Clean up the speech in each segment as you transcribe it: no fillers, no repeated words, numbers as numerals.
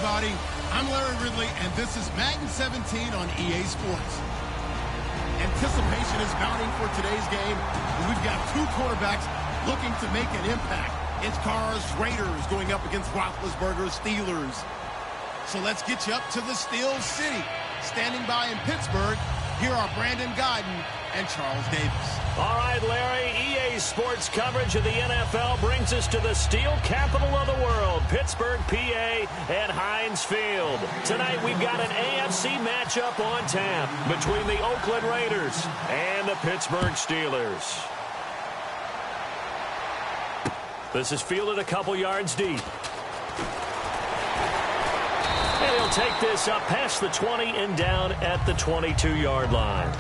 everybody. I'm Larry Ridley, and this is Madden 17 on EA Sports. Anticipation is mounting for today's game. We've got two quarterbacks looking to make an impact. It's Carr's Raiders going up against Roethlisberger's Steelers. So let's get you up to the Steel City. Standing by in Pittsburgh, here are Brandon Gaudin and Charles Davis. All right, Larry, EA Sports coverage of the NFL brings us to the steel capital of the world, Pittsburgh, PA, at Heinz Field. Tonight, we've got an AFC matchup on tap between the Oakland Raiders and the Pittsburgh Steelers. This is fielded a couple yards deep. And he'll take this up past the 20 and down at the 22-yard line.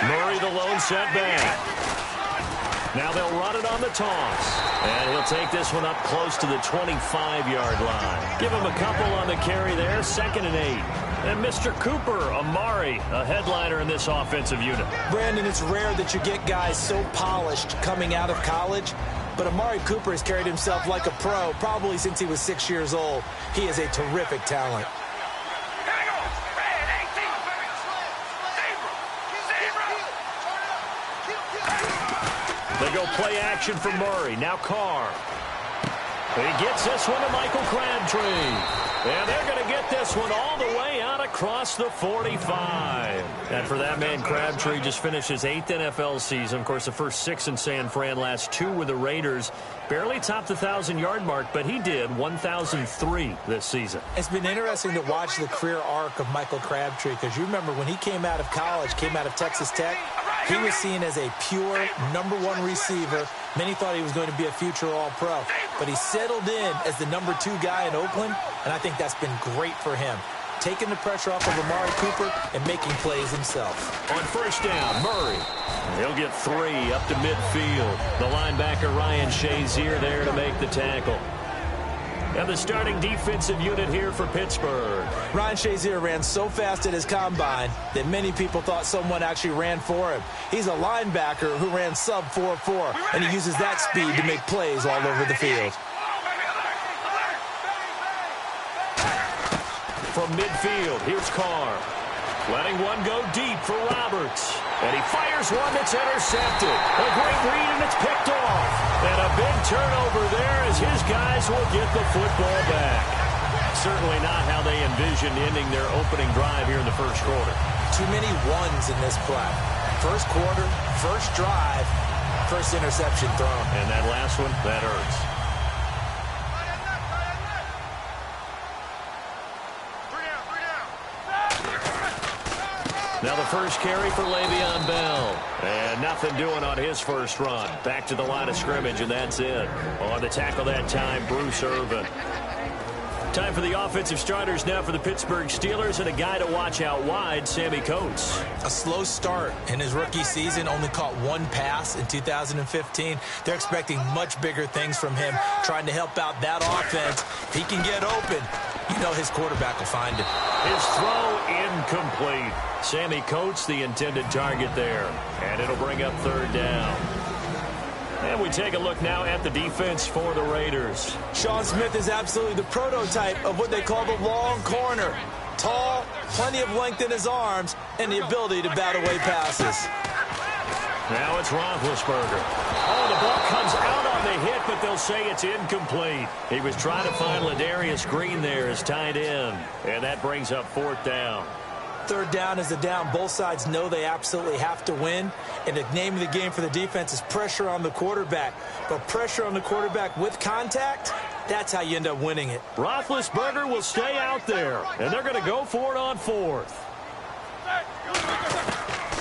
Murray, the lone setback. Now they'll run it on the toss. And he'll take this one up close to the 25-yard line. Give him a couple on the carry there, 2nd and 8. And Mr. Cooper, Amari, a headliner in this offensive unit. Brandon, it's rare that you get guys so polished coming out of college. But Amari Cooper has carried himself like a pro probably since he was 6 years old. He is a terrific talent. They go play action for Murray. Now Carr. He gets this one to Michael Crabtree. And they're going to get this one all the way out across the 45. And for that man, Crabtree just finished his 8th NFL season. Of course, the first 6 in San Fran, last 2 with the Raiders. Barely topped the 1,000-yard mark, but he did 1,003 this season. It's been interesting to watch the career arc of Michael Crabtree, because you remember when he came out of college, came out of Texas Tech, he was seen as a pure #1 receiver. Many thought he was going to be a future All-Pro. But he settled in as the #2 guy in Oakland, and I think that's been great for him. Taking the pressure off of Amari Cooper and making plays himself. On first down, Murray. He'll get 3 up to midfield. The linebacker Ryan Shazier there to make the tackle. And the starting defensive unit here for Pittsburgh. Ryan Shazier ran so fast at his combine that many people thought someone actually ran for him. He's a linebacker who ran sub 4.4, and he uses that speed to make plays all over the field. From midfield, here's Carr. Letting one go deep for Roberts. And he fires one that's intercepted. A great read, and it's picked off. And a big turnover there as his guys will get the football back. Certainly not how they envisioned ending their opening drive here in the first quarter. Too many ones in this play. First quarter, first drive, first interception thrown. And that last one, that hurts. Now the first carry for Le'Veon Bell. And nothing doing on his first run. Back to the line of scrimmage, and that's it. On the tackle that time, Bruce Irvin. Time for the offensive starters now for the Pittsburgh Steelers, and a guy to watch out wide, Sammy Coates. A slow start in his rookie season, only caught 1 pass in 2015. They're expecting much bigger things from him, trying to help out that offense. If he can get open, you know his quarterback will find it. His throw incomplete. Sammy Coates, the intended target there. And it'll bring up 3rd down. And we take a look now at the defense for the Raiders. Sean Smith is absolutely the prototype of what they call the long corner. Tall, plenty of length in his arms, and the ability to bat away passes. Now it's Roethlisberger. Oh, the ball comes out on the hit, but they'll say it's incomplete. He was trying to find Ladarius Green there as tight end. And that brings up 4th down. 3rd down is a down. Both sides know they absolutely have to win. And the name of the game for the defense is pressure on the quarterback. But pressure on the quarterback with contact, that's how you end up winning it. Roethlisberger will stay out there. And they're going to go for it on 4th.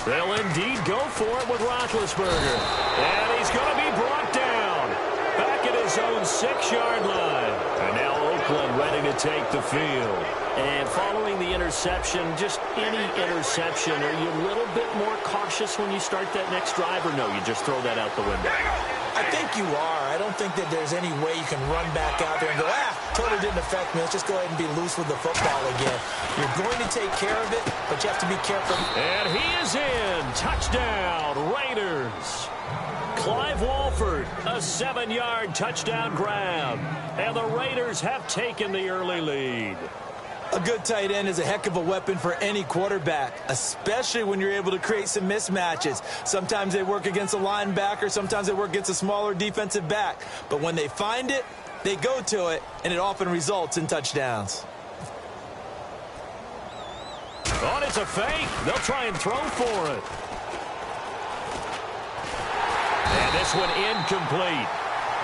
They'll indeed go for it with Roethlisberger. And he's going to be brought down. Back at his own 6-yard line. And now Oakland ready to take the field. And following the interception, just any interception, are you a little bit more cautious when you start that next drive, or no, you just throw that out the window? I think you are. I don't think that there's any way you can run back out there and go, totally didn't affect me. Let's just go ahead and be loose with the football again. You're going to take care of it, but you have to be careful. And he is in. Touchdown, Raiders. Clive Walford, a 7-yard touchdown grab. And the Raiders have taken the early lead. A good tight end is a heck of a weapon for any quarterback, especially when you're able to create some mismatches. Sometimes they work against a linebacker, sometimes they work against a smaller defensive back. But when they find it, they go to it, and it often results in touchdowns. Oh, it's a fake. They'll try and throw for it. And this one incomplete.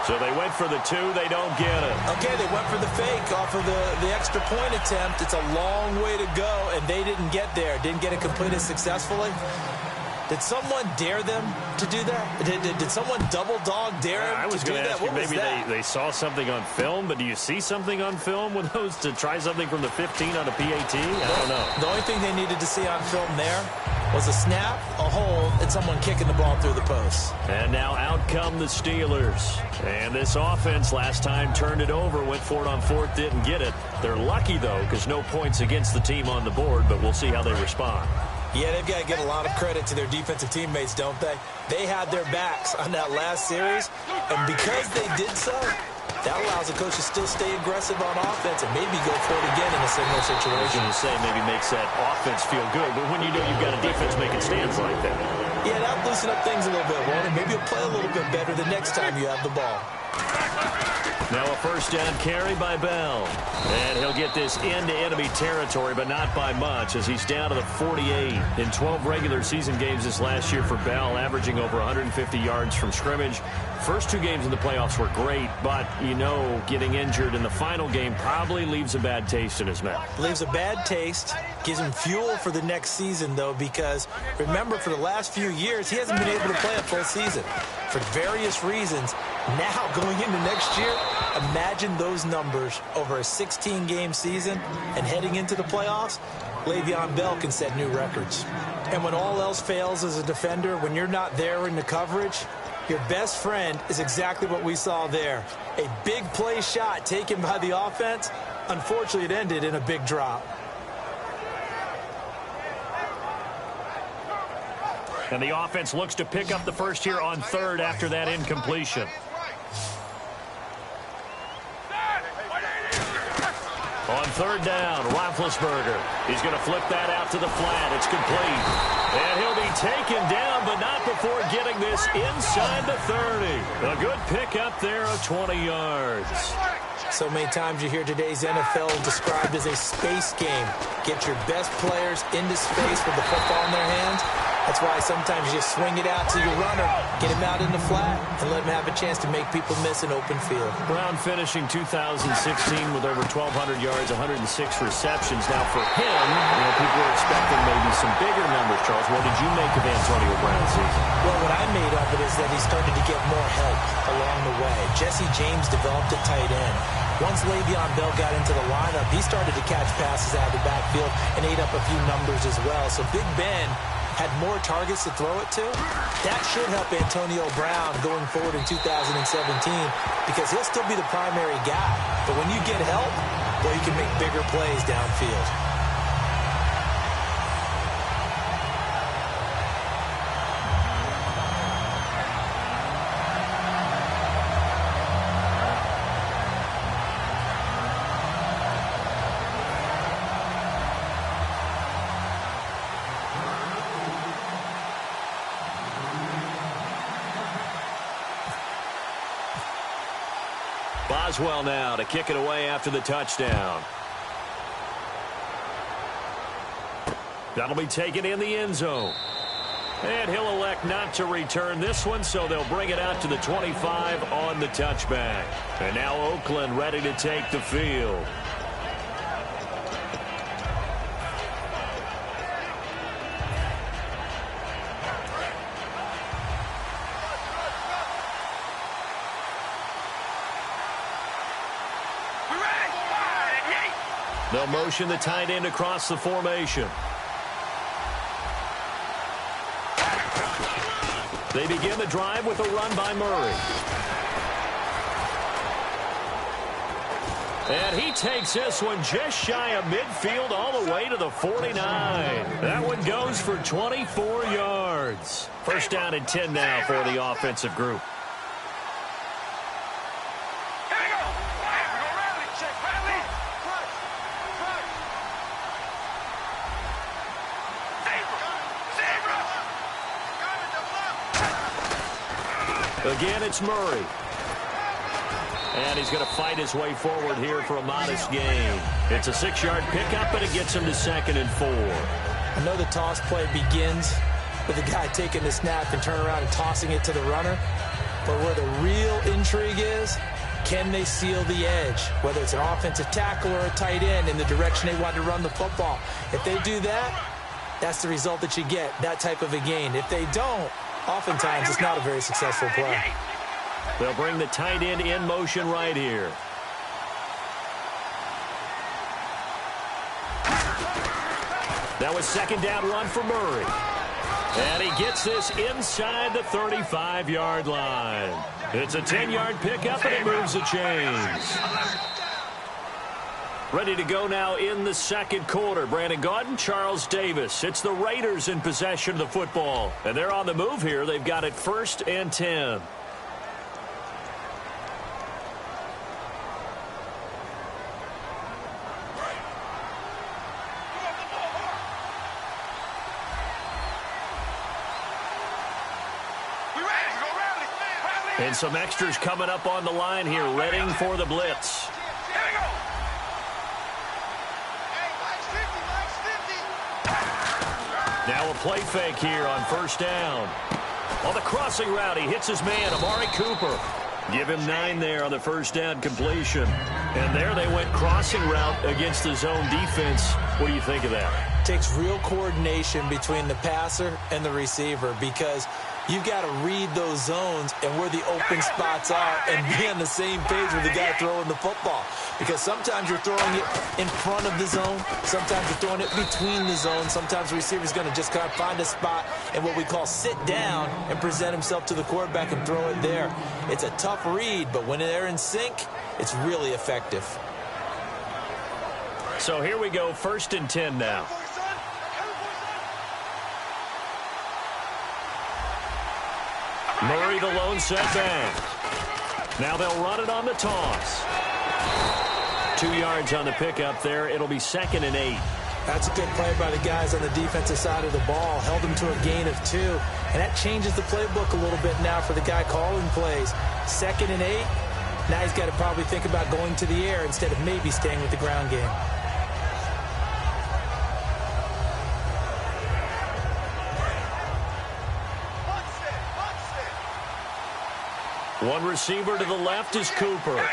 So they went for the 2. They don't get it. Okay, they went for the fake off of the extra point attempt. It's a long way to go, and they didn't get there. Didn't get it completed successfully. Did someone dare them to do that? Did someone double dog dare them to do that? I was going to ask you, maybe they saw something on film, but do you see something on film with those to try something from the 15 on a PAT? I don't know. The only thing they needed to see on film there was a snap, a hold, and someone kicking the ball through the post. And now out come the Steelers. And this offense last time turned it over, went for it on 4th, didn't get it. They're lucky, though, because no points against the team on the board, but we'll see how they respond. Yeah, they've got to give a lot of credit to their defensive teammates, don't they? They had their backs on that last series, and because they did so, that allows the coach to still stay aggressive on offense and maybe go for it again in a similar situation. I was going to say maybe makes that offense feel good, but when you know you've got a defense making stands like that. Yeah, that'll loosen up things a little bit, won't it? Maybe you'll play a little bit better the next time you have the ball. Now a first down carry by Bell. And he'll get this into enemy territory, but not by much, as he's down to the 48. In 12 regular season games this last year for Bell, averaging over 150 yards from scrimmage. First 2 games in the playoffs were great, but, getting injured in the final game probably leaves a bad taste in his mouth. Leaves a bad taste, gives him fuel for the next season, though, because, remember, for the last few years, he hasn't been able to play a full season for various reasons. Now, going into next year, imagine those numbers over a 16-game season and heading into the playoffs. Le'Veon Bell can set new records. And when all else fails as a defender, when you're not there in the coverage, your best friend is exactly what we saw there. A big play shot taken by the offense. Unfortunately, it ended in a big drop. And the offense looks to pick up the first here on 3rd after that incompletion. On 3rd down, Roethlisberger. He's going to flip that out to the flat. It's complete. And he'll be taken down, but not before getting this inside the 30. A good pick up there of 20 yards. So many times you hear today's NFL described as a space game. Get your best players into space with the football in their hands. That's why sometimes you just swing it out to your runner, get him out in the flat, and let him have a chance to make people miss an open field. Brown finishing 2016 with over 1,200 yards, 106 receptions. Now for him, people were expecting maybe some bigger numbers, Charles. What did you make of Antonio Brown's season? Well, what I made of it is that he started to get more help along the way. Jesse James developed a tight end. Once Le'Veon Bell got into the lineup, he started to catch passes out of the backfield and ate up a few numbers as well. So Big Ben had more targets to throw it to. That should help Antonio Brown going forward in 2017 because he'll still be the primary guy. But when you get help, well, you can make bigger plays downfield. Boswell now to kick it away after the touchdown. That'll be taken in the end zone. And he'll elect not to return this one, so they'll bring it out to the 25 on the touchback. And now Oakland ready to take the field. They'll motion the tight end across the formation. They begin the drive with a run by Murray. And he takes this one just shy of midfield all the way to the 49. That one goes for 24 yards. First down and 10 now for the offensive group. Again, it's Murray. And he's going to fight his way forward here for a modest gain. It's a 6-yard pickup, and it gets him to 2nd and 4. I know the toss play begins with the guy taking the snap and turning around and tossing it to the runner. But where the real intrigue is, can they seal the edge? Whether it's an offensive tackle or a tight end in the direction they want to run the football. If they do that, that's the result that you get, that type of a gain. If they don't, oftentimes it's not a very successful play. They'll bring the tight end in motion right here. That was 2nd down run for Murray. And he gets this inside the 35-yard line. It's a 10-yard pickup, and it moves the chains. Ready to go now in the second quarter. Brandon Gaudin, Charles Davis. It's the Raiders in possession of the football. And they're on the move here. They've got it 1st and 10. And some extras coming up on the line here, readying for the blitz. Now a play fake here on 1st down. On the crossing route, he hits his man, Amari Cooper. Give him 9 there on the 1st down completion. And there they went crossing route against the zone defense. What do you think of that? It takes real coordination between the passer and the receiver, because you've got to read those zones and where the open spots are and be on the same page with the guy throwing the football. Because sometimes you're throwing it in front of the zone. Sometimes you're throwing it between the zones. Sometimes the receiver's going to just kind of find a spot and what we call sit down and present himself to the quarterback and throw it there. It's a tough read, but when they're in sync, it's really effective. So here we go, 1st and 10 now. Murray the lone setback. Now they'll run it on the toss. 2 yards on the pickup there. It'll be 2nd and 8. That's a good play by the guys on the defensive side of the ball. Held them to a gain of 2. And that changes the playbook a little bit now for the guy calling plays. 2nd and 8. Now he's got to probably think about going to the air instead of maybe staying with the ground game. One receiver to the left is Cooper.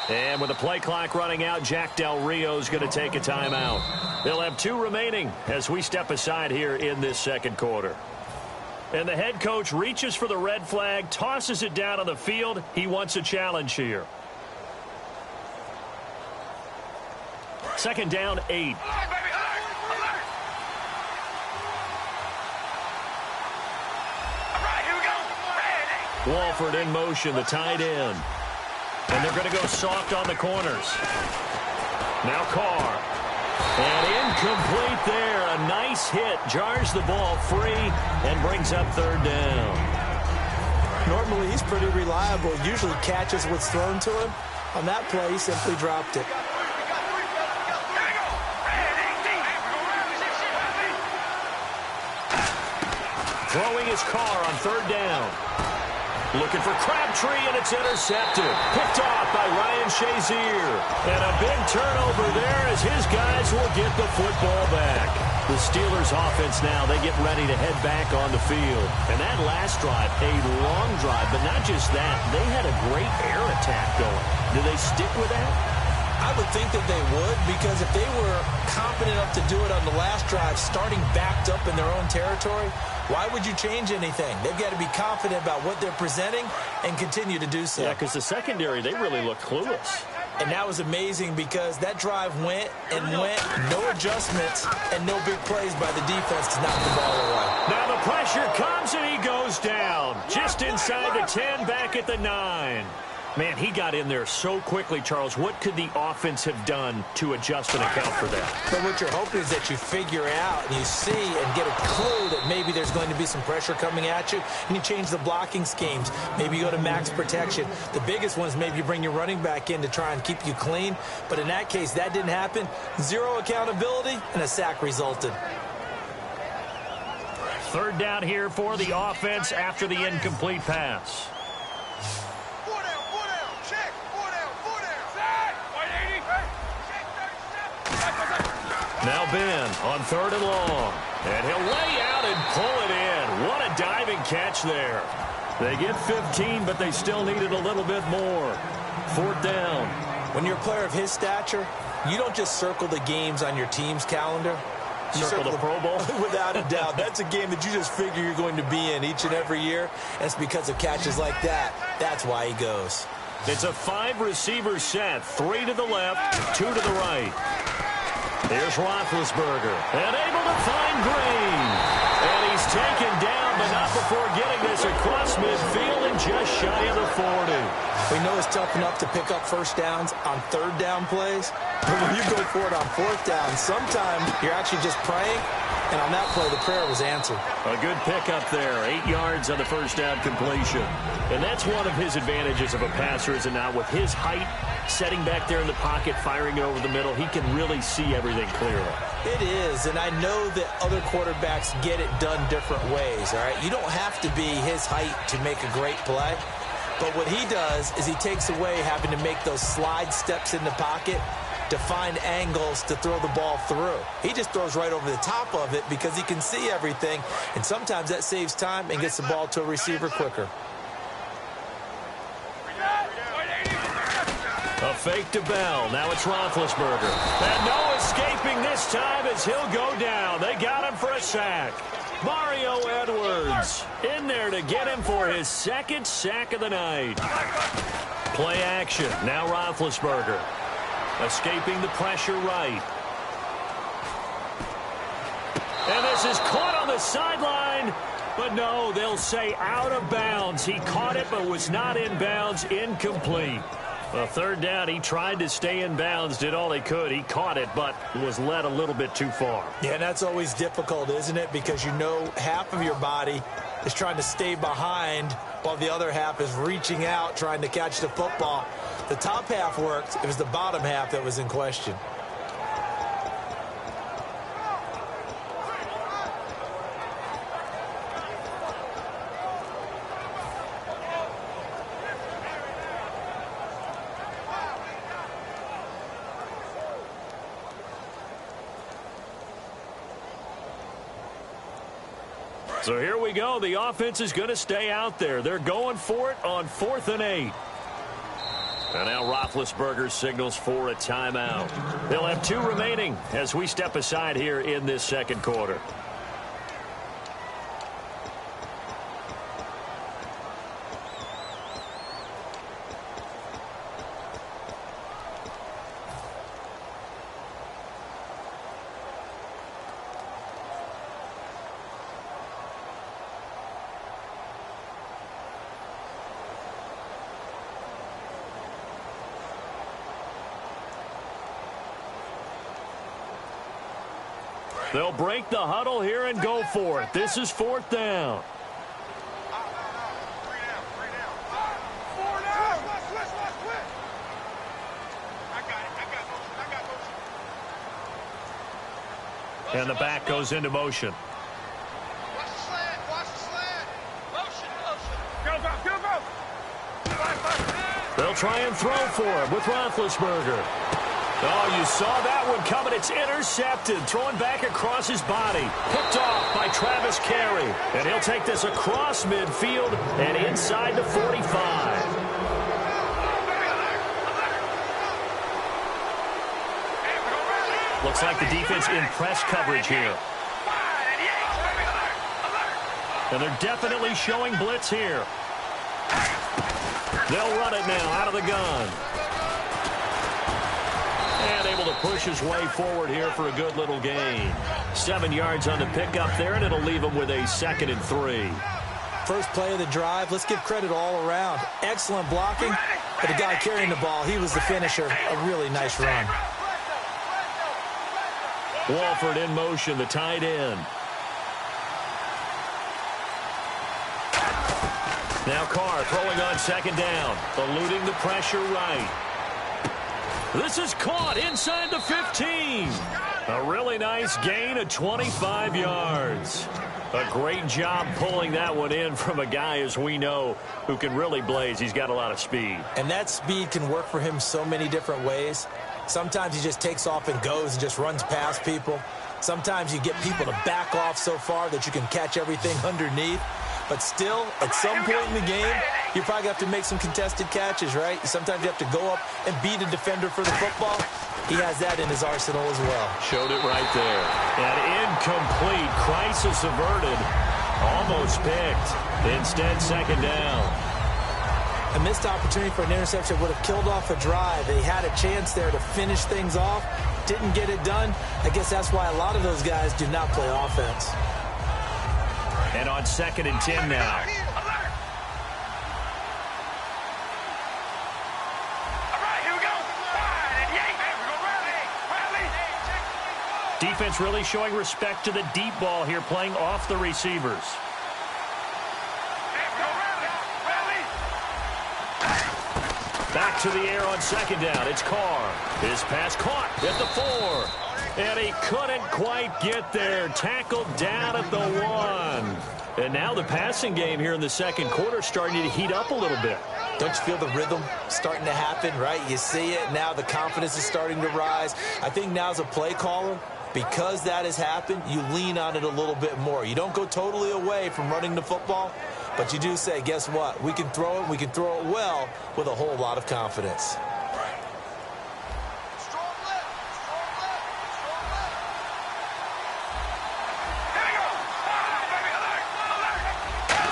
And with the play clock running out, Jack Del Rio is going to take a timeout. They'll have 2 remaining as we step aside here in this second quarter. And the head coach reaches for the red flag, tosses it down on the field. He wants a challenge here. 2nd down, 8. Walford in motion, the tight end. And they're going to go soft on the corners. Now Carr. And incomplete there. A nice hit. Jars the ball free and brings up 3rd down. Normally he's pretty reliable. Usually catches what's thrown to him. On that play, he simply dropped it. Throwing his Carr on 3rd down. Looking for Crabtree, and it's intercepted. Picked off by Ryan Shazier. And a big turnover there as his guys will get the football back. The Steelers offense now, they get ready to head back on the field. And that last drive, a long drive, but not just that. They had a great air attack going. Do they stick with that? I would think that they would, because if they were confident enough to do it on the last drive, starting backed up in their own territory, why would you change anything? They've got to be confident about what they're presenting and continue to do so. Yeah, because the secondary, they really look clueless. And that was amazing because that drive went and went, no adjustments and no big plays by the defense to knock the ball away. Now the pressure comes and he goes down. Just inside the 10, back at the 9. Man, he got in there so quickly, Charles. What could the offense have done to adjust and account for that? But what you're hoping is that you figure out and you see and get a clue that maybe there's going to be some pressure coming at you, and you change the blocking schemes. Maybe you go to max protection. The biggest one is maybe you bring your running back in to try and keep you clean. But in that case, that didn't happen. Zero accountability, and a sack resulted. Third down here for the offense after the incomplete pass. Now Ben on 3rd and long. And he'll lay out and pull it in. What a diving catch there. They get 15, but they still needed a little bit more. 4th down. When you're a player of his stature, you don't just circle the games on your team's calendar. You circle the Pro Bowl? Without a doubt. That's a game that you just figure you're going to be in each and every year. And it's because of catches like that. That's why he goes. It's a 5-receiver set. 3 to the left, 2 to the right. Here's Roethlisberger, and able to find Green. And he's taken down, but not before getting this across midfield and just shy of the 40. We know it's tough enough to pick up first downs on 3rd down plays, but when you go for it on 4th down, sometimes you're actually just praying, and on that play, the prayer was answered. A good pickup there, 8 yards on the first down completion. And that's one of his advantages of a passer, is it not? With his height, setting back there in the pocket, firing it over the middle, he can really see everything clearly. It is, and I know that other quarterbacks get it done different ways, all right? You don't have to be his height to make a great play, but what he does is he takes away having to make those slide steps in the pocket to find angles to throw the ball through. He just throws right over the top of it because he can see everything, and sometimes that saves time and gets the ball to a receiver quicker. A fake to Bell. Now it's Roethlisberger. And no escaping this time as he'll go down. They got him for a sack. Mario Edwards in there to get him for his 2nd sack of the night. Play action. Now Roethlisberger. Escaping the pressure right. And this is caught on the sideline. But no, they'll say out of bounds. He caught it but was not in bounds. Incomplete. A 3rd down, he tried to stay in bounds, did all he could. He caught it, but was led a little bit too far. Yeah, and that's always difficult, isn't it? Because you know half of your body is trying to stay behind while the other half is reaching out, trying to catch the football. The top half worked. It was the bottom half that was in question. So here we go. The offense is going to stay out there. They're going for it on 4th and 8. And now Roethlisberger signals for a timeout. They'll have 2 remaining as we step aside here in this 2nd quarter. They'll break the huddle here and go for it. This is 4th down. And the back goes into motion. Watch the slant. Watch the slant. Motion. Go. They'll try and throw for it with Roethlisberger. Oh, you saw that one coming. It's intercepted. Throwing back across his body. Picked off by Travis Carey. And he'll take this across midfield and inside the 45. Looks like the defense in press coverage here. And they're definitely showing blitz here. They'll run it now out of the gun. push his way forward here for a good little gain. 7 yards on the pickup there, and it'll leave him with a 2nd and 3. First play of the drive, let's give credit all around. Excellent blocking, but the guy carrying the ball, he was the finisher. A really nice run. Walford in motion, the tight end. Now Carr throwing on 2nd down, eluding the pressure right. This is caught inside the 15. A really nice gain of 25 yards. A great job pulling that one in from a guy, as we know, who can really blaze. He's got a lot of speed. And that speed can work for him so many different ways. Sometimes he just takes off and goes and just runs past people. Sometimes you get people to back off so far that you can catch everything underneath. But still, at some point in the game, you probably have to make some contested catches, right? Sometimes you have to go up and beat a defender for the football. He has that in his arsenal as well. Showed it right there. And incomplete. Crisis averted. Almost picked. Instead, 2nd down. A missed opportunity for an interception would have killed off a drive. They had a chance there to finish things off. Didn't get it done. I guess that's why a lot of those guys do not play offense. And on 2nd and 10 now. Defense really showing respect to the deep ball here, playing off the receivers. Back to the air on 2nd down. It's Carr. His pass caught at the 4. And he couldn't quite get there. Tackled down at the 1. And now the passing game here in the 2nd quarter starting to heat up a little bit. Don't you feel the rhythm starting to happen, right? You see it. Now the confidence is starting to rise. I think now as a play caller, because that has happened, you lean on it a little bit more. You don't go totally away from running the football, but you do say, guess what? We can throw it. We can throw it well with a whole lot of confidence.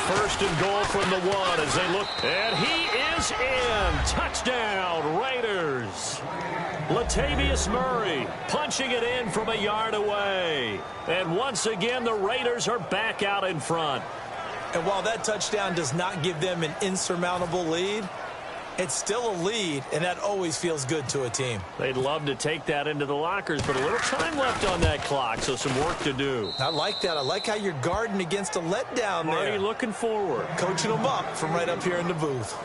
First and goal from the 1 as they look. And he is in. Touchdown, Raiders. Latavius Murray punching it in from a yard away. And once again, the Raiders are back out in front. And while that touchdown does not give them an insurmountable lead, it's still a lead, and that always feels good to a team. They'd love to take that into the lockers, but a little time left on that clock, so some work to do. I like that. I like how you're guarding against a letdown there. Marty looking forward. Coaching them up from right up here in the booth.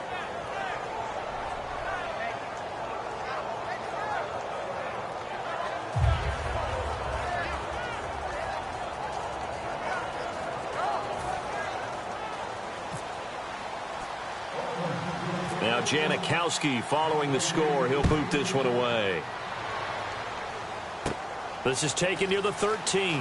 Now Janikowski following the score. He'll boot this one away. This is taken near the 13.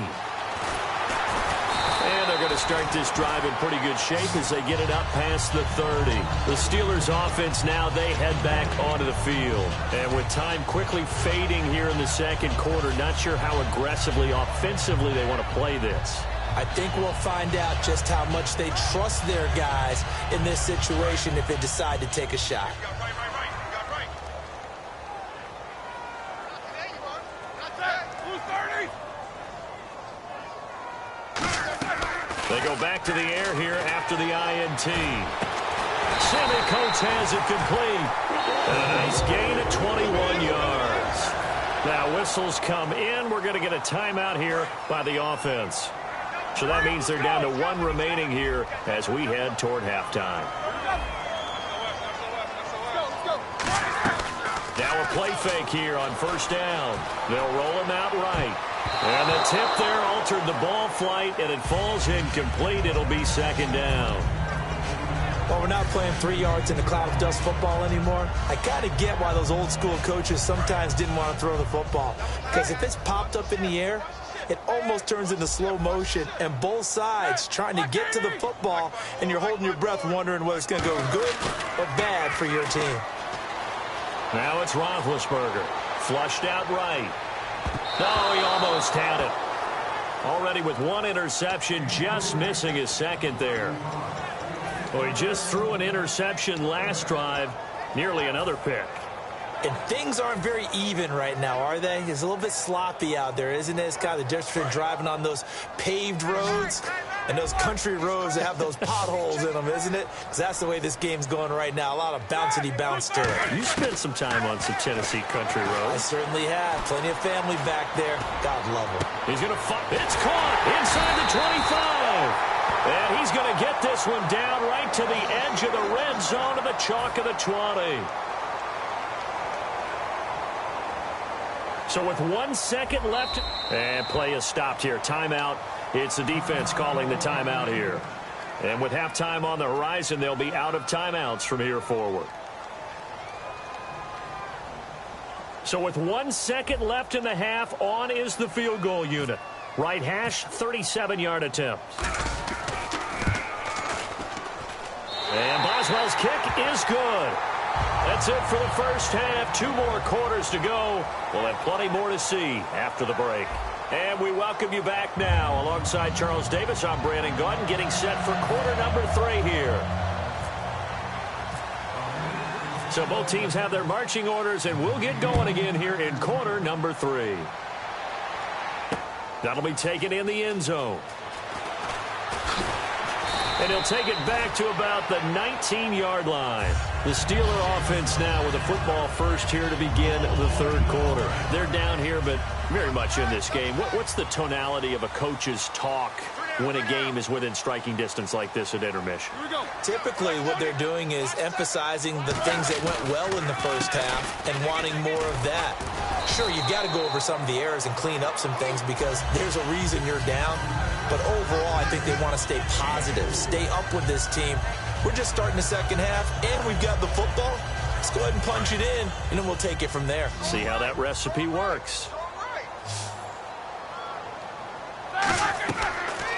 And they're going to start this drive in pretty good shape as they get it up past the 30. The Steelers offense now, they head back onto the field. And with time quickly fading here in the 2nd quarter, not sure how aggressively, offensively they want to play this. I think we'll find out just how much they trust their guys in this situation if they decide to take a shot. They go back to the air here after the INT. Sammy Coates has it complete. A nice gain at 21 yards. Now whistles come in. We're going to get a timeout here by the offense. So that means they're down to 1 remaining here as we head toward halftime. Now a play fake here on 1st down. They'll roll him out right. And the tip there altered the ball flight, and it falls incomplete. It'll be 2nd down. Well, we're not playing 3 yards in a cloud of dust football anymore. I kind of get why those old school coaches sometimes didn't want to throw the football. Because if it's popped up in the air, it almost turns into slow motion, and both sides trying to get to the football, and you're holding your breath wondering whether it's going to go good or bad for your team. Now it's Roethlisberger. Flushed out right. Oh, he almost had it. Already with 1 interception, just missing his 2nd there. Well, he just threw an interception last drive, nearly another pick. And things aren't very even right now, are they? It's a little bit sloppy out there, isn't it? It's kind of the difference between driving on those paved roads and those country roads that have those potholes in them, isn't it? Because that's the way this game's going right now. A lot of bouncy-bounce to it. You spent some time on some Tennessee country roads. I certainly have. Plenty of family back there. God love them. He's going to fight. It's caught inside the 25. And he's going to get this one down right to the edge of the red zone of the chalk of the 20. So with 1 second left, and play is stopped here. Timeout. It's the defense calling the timeout here. And with halftime on the horizon, they'll be out of timeouts from here forward. So with 1 second left in the half, on is the field goal unit. Right hash, 37-yard attempt. And Boswell's kick is good. That's it for the first half. 2 more quarters to go. We'll have plenty more to see after the break. And we welcome you back now. Alongside Charles Davis, I'm Brandon Gaudin, getting set for quarter number 3 here. So both teams have their marching orders, and we'll get going again here in quarter number 3. That'll be taken in the end zone. And he'll take it back to about the 19-yard line. The Steeler offense now with a football first here to begin the third quarter. They're down here, but very much in this game. What's the tonality of a coach's talk when a game is within striking distance like this at intermission? Typically, what they're doing is emphasizing the things that went well in the first half and wanting more of that. Sure, you've got to go over some of the errors and clean up some things because there's a reason you're down. But overall, I think they want to stay positive, stay up with this team. We're just starting the second half, and we've got the football. Let's go ahead and punch it in, and then we'll take it from there. See how that recipe works.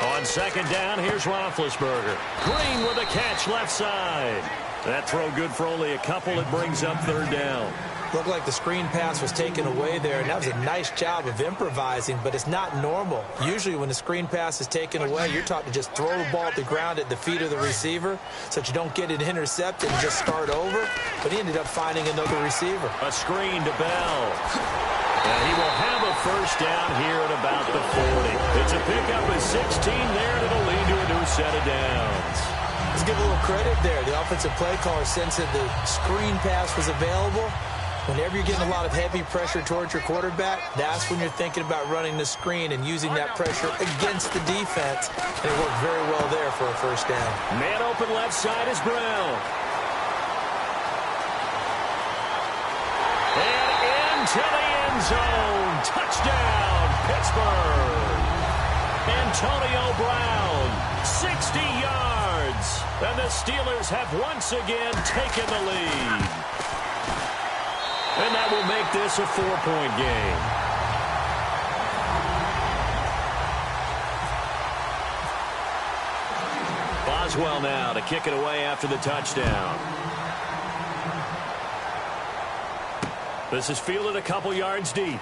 On second down, here's Roethlisberger. Green with a catch left side. That throw good for only a couple. It brings up third down. Looked like the screen pass was taken away there, and that was a nice job of improvising, but it's not normal. Usually when the screen pass is taken away, you're taught to just throw the ball at the ground at the feet of the receiver so that you don't get it intercepted and just start over. But he ended up finding another receiver. A screen to Bell. And he will have a first down here at about the 40. It's a pickup of 16 there, and it'll lead to a new set of downs. Let's give a little credit there. The offensive play caller sensed that the screen pass was available. Whenever you're getting a lot of heavy pressure towards your quarterback, that's when you're thinking about running the screen and using that pressure against the defense. And it worked very well there for a first down. Man open left side is Brown. And into the end zone. Touchdown, Pittsburgh. Antonio Brown, 60 yards. And the Steelers have once again taken the lead. And that will make this a 4-point game. Boswell now to kick it away after the touchdown. This is fielded a couple yards deep.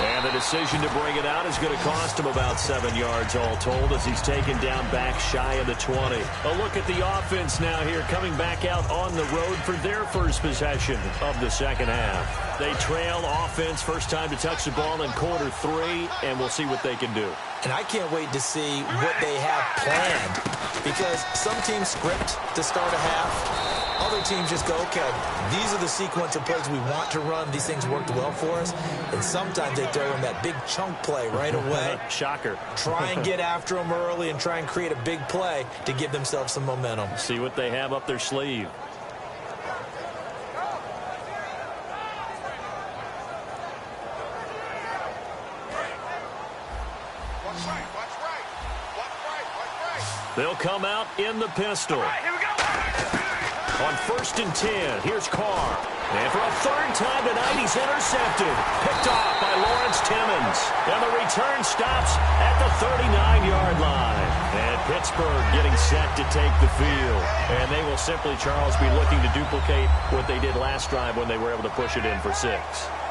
And the decision to bring it out is going to cost him about 7 yards all told as he's taken down back shy of the 20. A look at the offense now here coming back out on the road for their first possession of the second half. They trail offense first time to touch the ball in quarter 3, and we'll see what they can do. And I can't wait to see what they have planned because some teams script to start a half. Other teams just go, okay, these are the sequence of plays we want to run. These things worked well for us. And sometimes they throw in that big chunk play right away. Shocker. Try and get after them early and try and create a big play to give themselves some momentum. See what they have up their sleeve. They'll come out in the pistol. All right, here we go. On first and 10, here's Carr. And for a third time tonight, he's intercepted. Picked off by Lawrence Timmons. And the return stops at the 39-yard line. And Pittsburgh getting set to take the field. And they will simply, Charles, be looking to duplicate what they did last drive when they were able to push it in for 6.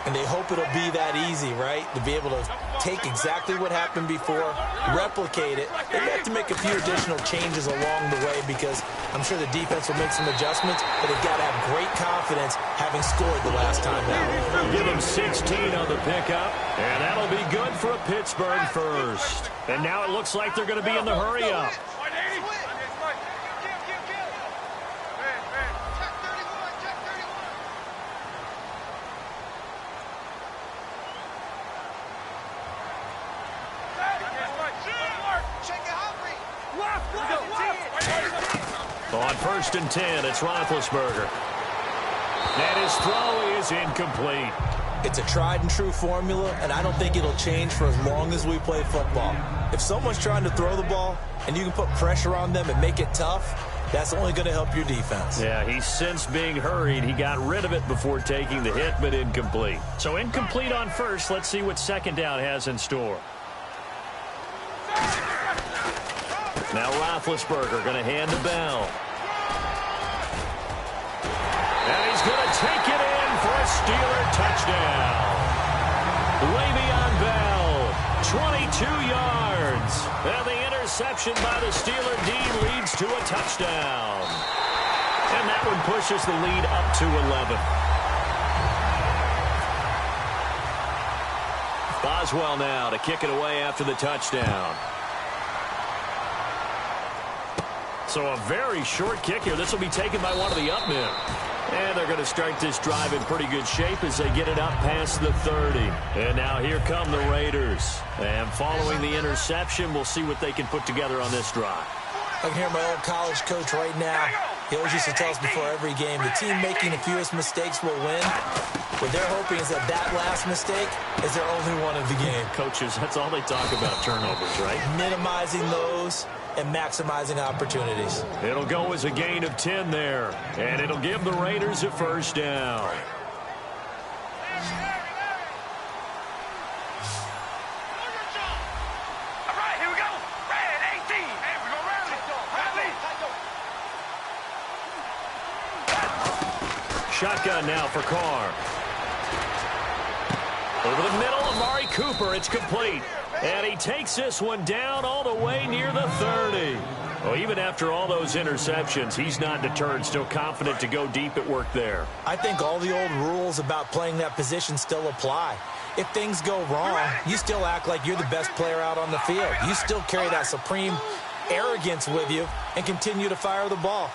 And they hope it'll be that easy, right? To be able to take exactly what happened before, replicate it. They have to make a few additional changes along the way because I'm sure the defense will make some adjustments, but they've got to have great confidence having scored the last time out. Give them 16 on the pickup, and that'll be good for a Pittsburgh first. And now it looks like they're going to be in the hurry-up. On 1st and 10, it's Roethlisberger. And his throw is incomplete. It's a tried-and-true formula, and I don't think it'll change for as long as we play football. If someone's trying to throw the ball and you can put pressure on them and make it tough, that's only going to help your defense. Yeah, he's since being hurried. He got rid of it before taking the hit, but incomplete. So incomplete on 1st. Let's see what 2nd down has in store. Now Roethlisberger going to hand to Bell. And he's going to take it in for a Steeler touchdown. Le'Veon Bell, 22 yards. And the interception by the Steeler D leads to a touchdown. And that one pushes the lead up to 11. Boswell now to kick it away after the touchdown. So a very short kick here. This will be taken by one of the up men. And they're going to start this drive in pretty good shape as they get it up past the 30. And now here come the Raiders. And following the interception, we'll see what they can put together on this drive. I can hear my old college coach right now. He always used to tell us before every game, the team making the fewest mistakes will win. What they're hoping is that that last mistake is their only one of the game. Coaches, that's all they talk about, turnovers, right? Minimizing those and maximizing opportunities. It'll go as a gain of 10 there, and it'll give the Raiders a 1st down. Shotgun now for Carr. Over the middle, Amari Cooper. It's complete. And he takes this one down all the way near the 30. Well, even after all those interceptions, he's not deterred, still confident to go deep at work there. I think all the old rules about playing that position still apply. If things go wrong, you still act like you're the best player out on the field. You still carry that supreme arrogance with you and continue to fire the ball.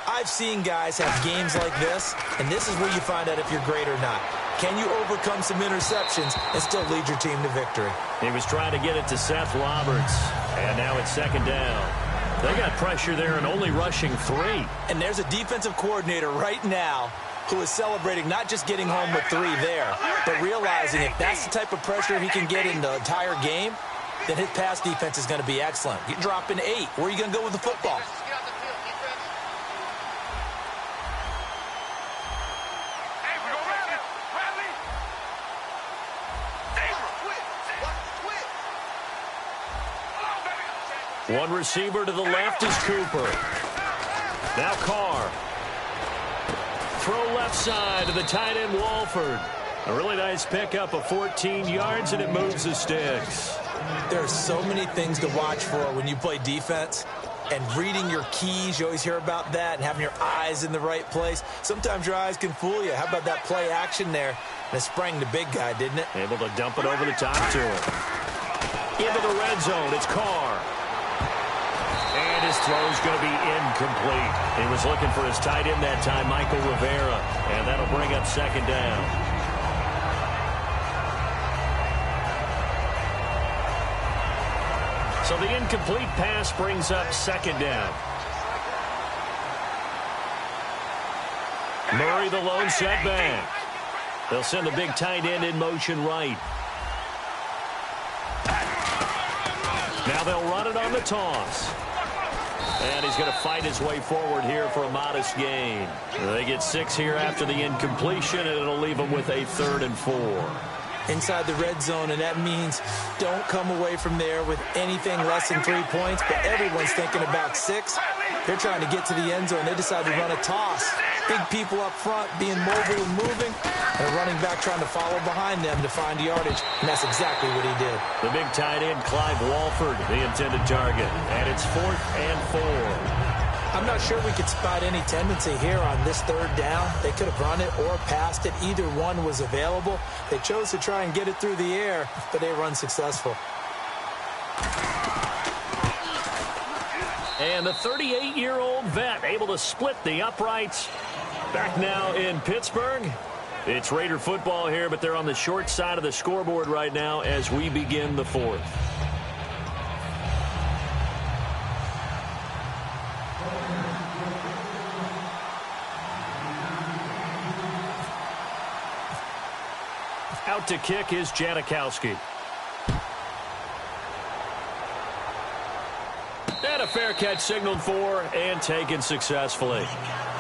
I've seen guys have games like this, and this is where you find out if you're great or not. Can you overcome some interceptions and still lead your team to victory? He was trying to get it to Seth Roberts, and now it's 2nd down. They got pressure there and only rushing 3. And there's a defensive coordinator right now who is celebrating not just getting home with 3 there, but realizing if that's the type of pressure he can get in the entire game, then his pass defense is going to be excellent. You're dropping 8. Where are you going to go with the football? One receiver to the left is Cooper. Now Carr. Throw left side to the tight end Walford. A really nice pickup of 14 yards, and it moves the sticks. There are so many things to watch for when you play defense. And reading your keys, you always hear about that, and having your eyes in the right place. Sometimes your eyes can fool you. How about that play action there? And it sprang the big guy, didn't it? Able to dump it over the top to him. Into the red zone, it's Carr. And his throw's going to be incomplete. He was looking for his tight end that time, Michael Rivera. And that'll bring up 2nd down. So the incomplete pass brings up 2nd down. Murray the lone setback. They'll send the big tight end in motion right. Now they'll run it on the toss. And he's going to fight his way forward here for a modest gain. They get 6 here after the incompletion, and it'll leave them with a 3rd and 4. Inside the red zone, and that means don't come away from there with anything less than 3 points, but everyone's thinking about 6. They're trying to get to the end zone. They decide to run a toss. Big people up front being mobile and moving, and a running back trying to follow behind them to find yardage, and that's exactly what he did. The big tight end, Clive Walford, the intended target, and it's 4th and 4. I'm not sure we could spot any tendency here on this 3rd down. They could have run it or passed it. Either one was available. They chose to try and get it through the air, but they were unsuccessful. And the 38-year-old vet able to split the uprights. Back now in Pittsburgh. It's Raider football here, but they're on the short side of the scoreboard right now as we begin the 4th. Out to kick is Janikowski. And a fair catch signaled for and taken successfully.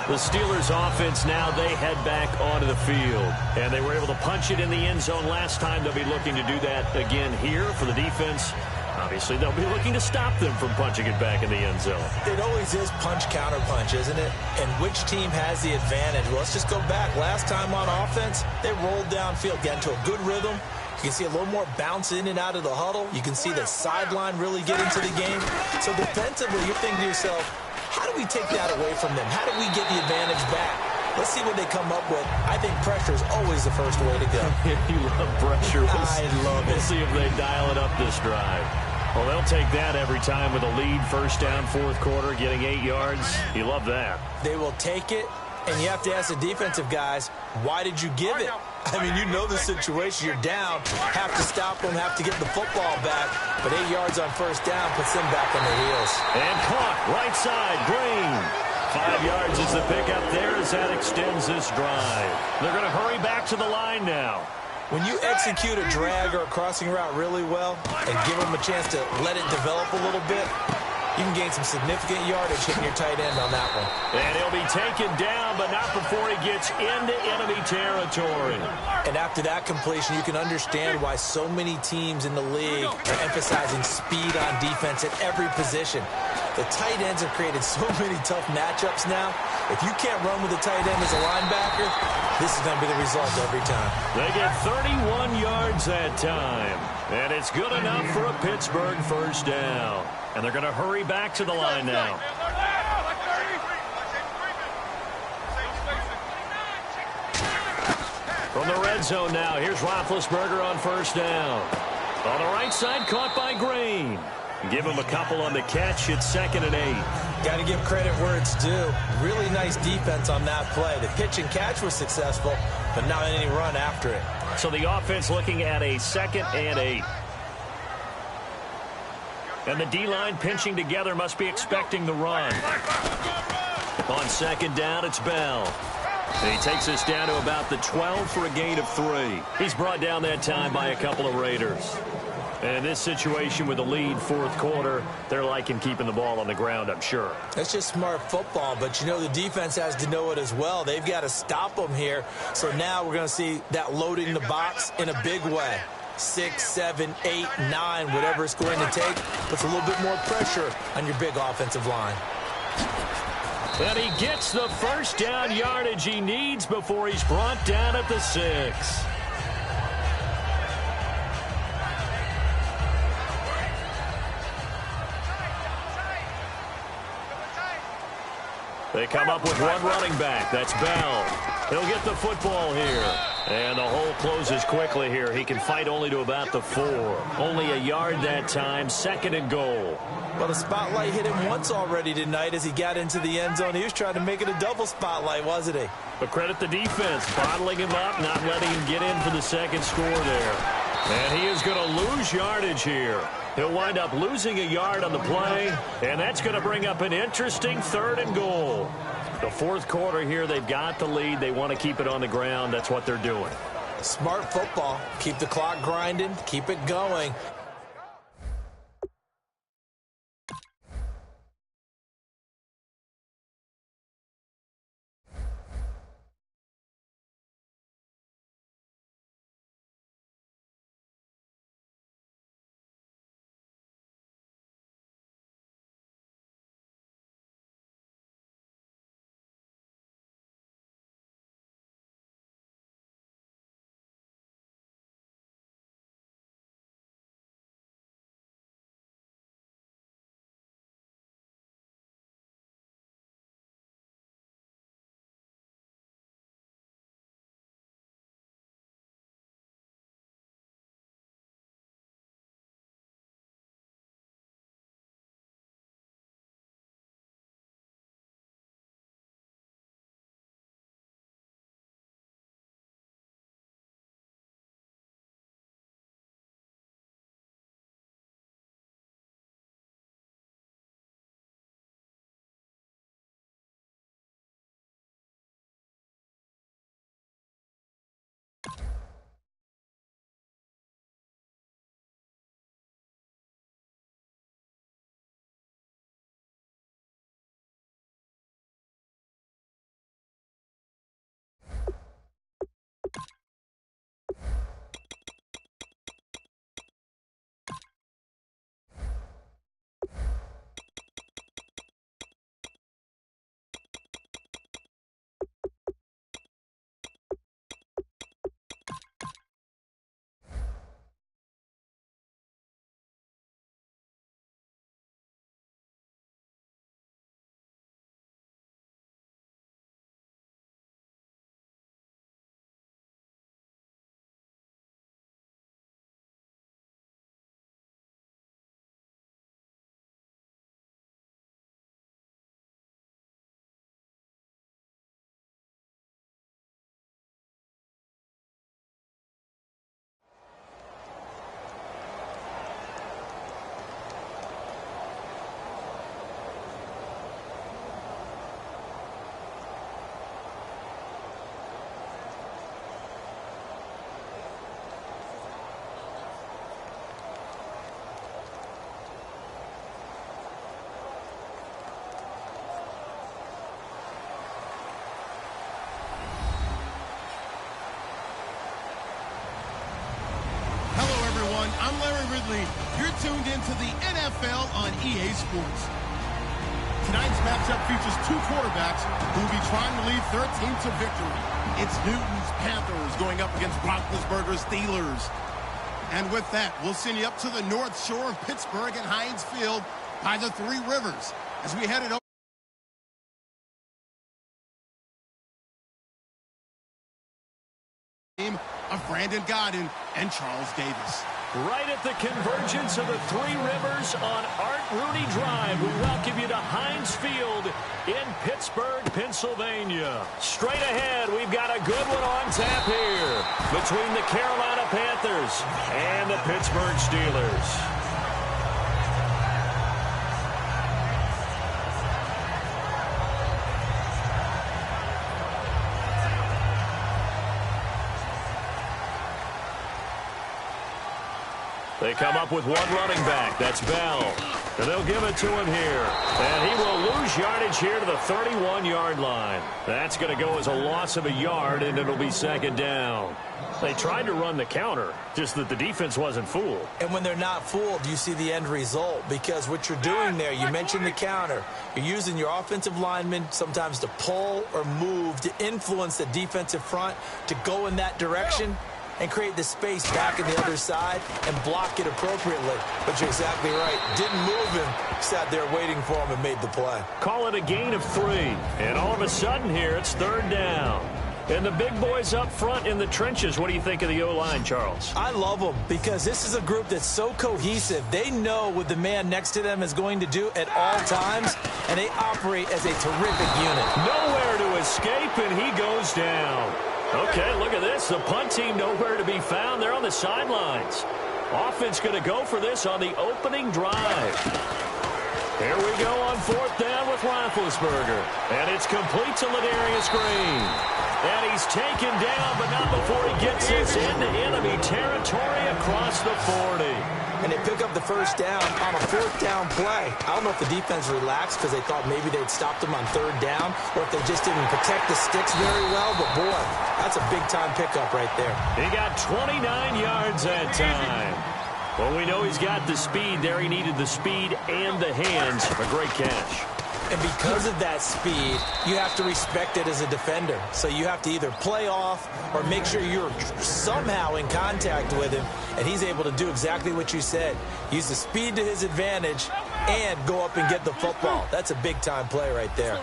The Steelers offense now, they head back onto the field. And they were able to punch it in the end zone last time. They'll be looking to do that again here for the defense. Obviously, they'll be looking to stop them from punching it back in the end zone. It always is punch-counter-punch, isn't it? And which team has the advantage? Well, let's just go back. Last time on offense, they rolled downfield, got into a good rhythm. You can see a little more bounce in and out of the huddle. You can see the sideline really get into the game. So defensively, you're thinking to yourself, how do we take that away from them? How do we get the advantage back? Let's see what they come up with. I think pressure is always the first way to go. You love pressure. I love it. We'll see if they dial it up this drive. Well, they'll take that every time with a lead. 1st down, 4th quarter, getting 8 yards. You love that. They will take it, and you have to ask the defensive guys, why did you give it? I mean, you know the situation. You're down, have to stop them, have to get the football back. But 8 yards on 1st down puts them back on their heels. And caught, right side, Green. 5 yards is the pickup there as that extends this drive. They're going to hurry back to the line now. When you execute a drag or a crossing route really well and give them a chance to let it develop a little bit, you can gain some significant yardage hitting your tight end on that one. And he'll be taken down, but not before he gets into enemy territory. And after that completion, you can understand why so many teams in the league are emphasizing speed on defense at every position. The tight ends have created so many tough matchups now. If you can't run with a tight end as a linebacker, this is going to be the result every time. They get 31 yards that time. And it's good enough for a Pittsburgh 1st down. And they're going to hurry back to the line now. From the red zone now, here's Roethlisberger on 1st down. On the right side, caught by Green. Give him a couple on the catch. It's 2nd and 8. Got to give credit where it's due. Really nice defense on that play. The pitch and catch was successful, but not any run after it. So the offense looking at a 2nd and 8. And the D-line pinching together, must be expecting the run. On 2nd down, it's Bell. And he takes us down to about the 12 for a gain of 3. He's brought down that time by a couple of Raiders. And in this situation with the lead 4th quarter, they're liking keeping the ball on the ground, I'm sure. That's just smart football, but you know the defense has to know it as well. They've got to stop them here. So now we're going to see that loading the box in a big way. 6, 7, 8, 9, whatever it's going to take, puts a little bit more pressure on your big offensive line. And he gets the 1st down yardage he needs before he's brought down at the 6. They come up with one running back. That's Bell. He'll get the football here. And the hole closes quickly here. He can fight only to about the 4. Only a yard that time. 2nd and goal. Well, the spotlight hit him once already tonight as he got into the end zone. He was trying to make it a double spotlight, wasn't he? But credit the defense. Bottling him up, not letting him get in for the 2nd score there. And he is going to lose yardage here. He'll wind up losing a yard on the play, and that's going to bring up an interesting 3rd and goal. The 4th quarter here, they've got the lead. They want to keep it on the ground. That's what they're doing. Smart football. Keep the clock grinding. Keep it going. I'm Larry Ridley. You're tuned into the NFL on EA Sports. Tonight's matchup features two quarterbacks who will be trying to lead their team to victory. It's Newton's Panthers going up against Roethlisberger's Steelers. And with that, we'll send you up to the North Shore of Pittsburgh and Heinz Field by the Three Rivers as we head it over of Brandon Gaudin and Charles Davis. Right at the convergence of the Three Rivers on Art Rooney Drive, we welcome you to Heinz Field in Pittsburgh, Pennsylvania. Straight ahead, we've got a good one on tap here between the Carolina Panthers and the Pittsburgh Steelers. They come up with one running back. That's Bell. And they'll give it to him here. And he will lose yardage here to the 31-yard line. That's going to go as a loss of a yard, and it'll be second down. They tried to run the counter, just that the defense wasn't fooled. And when they're not fooled, you see the end result. Because what you're doing there, you mentioned the counter. You're using your offensive linemen sometimes to pull or move to influence the defensive front to go in that direction and create the space back on the other side and block it appropriately. But you're exactly right. Didn't move him. Sat there waiting for him and made the play. Call it a gain of 3. And all of a sudden here, it's third down. And the big boys up front in the trenches, what do you think of the O-line, Charles? I love them because this is a group that's so cohesive. They know what the man next to them is going to do at all times, and they operate as a terrific unit. Nowhere to escape, and he goes down. Okay, look at this. The punt team nowhere to be found. They're on the sidelines. Offense going to go for this on the opening drive. Here we go on fourth down with Roethlisberger. And it's complete to Ladarius Green. And he's taken down, but not before he gets this into enemy territory across the 40. And they pick up the first down on a fourth down play. I don't know if the defense relaxed because they thought maybe they'd stopped them on third down or if they just didn't protect the sticks very well. But, boy, that's a big-time pickup right there. He got 29 yards that time. Well, we know he's got the speed there. He needed the speed and the hands. A great catch. And because of that speed, you have to respect it as a defender. So you have to either play off or make sure you're somehow in contact with him, and he's able to do exactly what you said. Use the speed to his advantage and go up and get the football. That's a big-time play right there.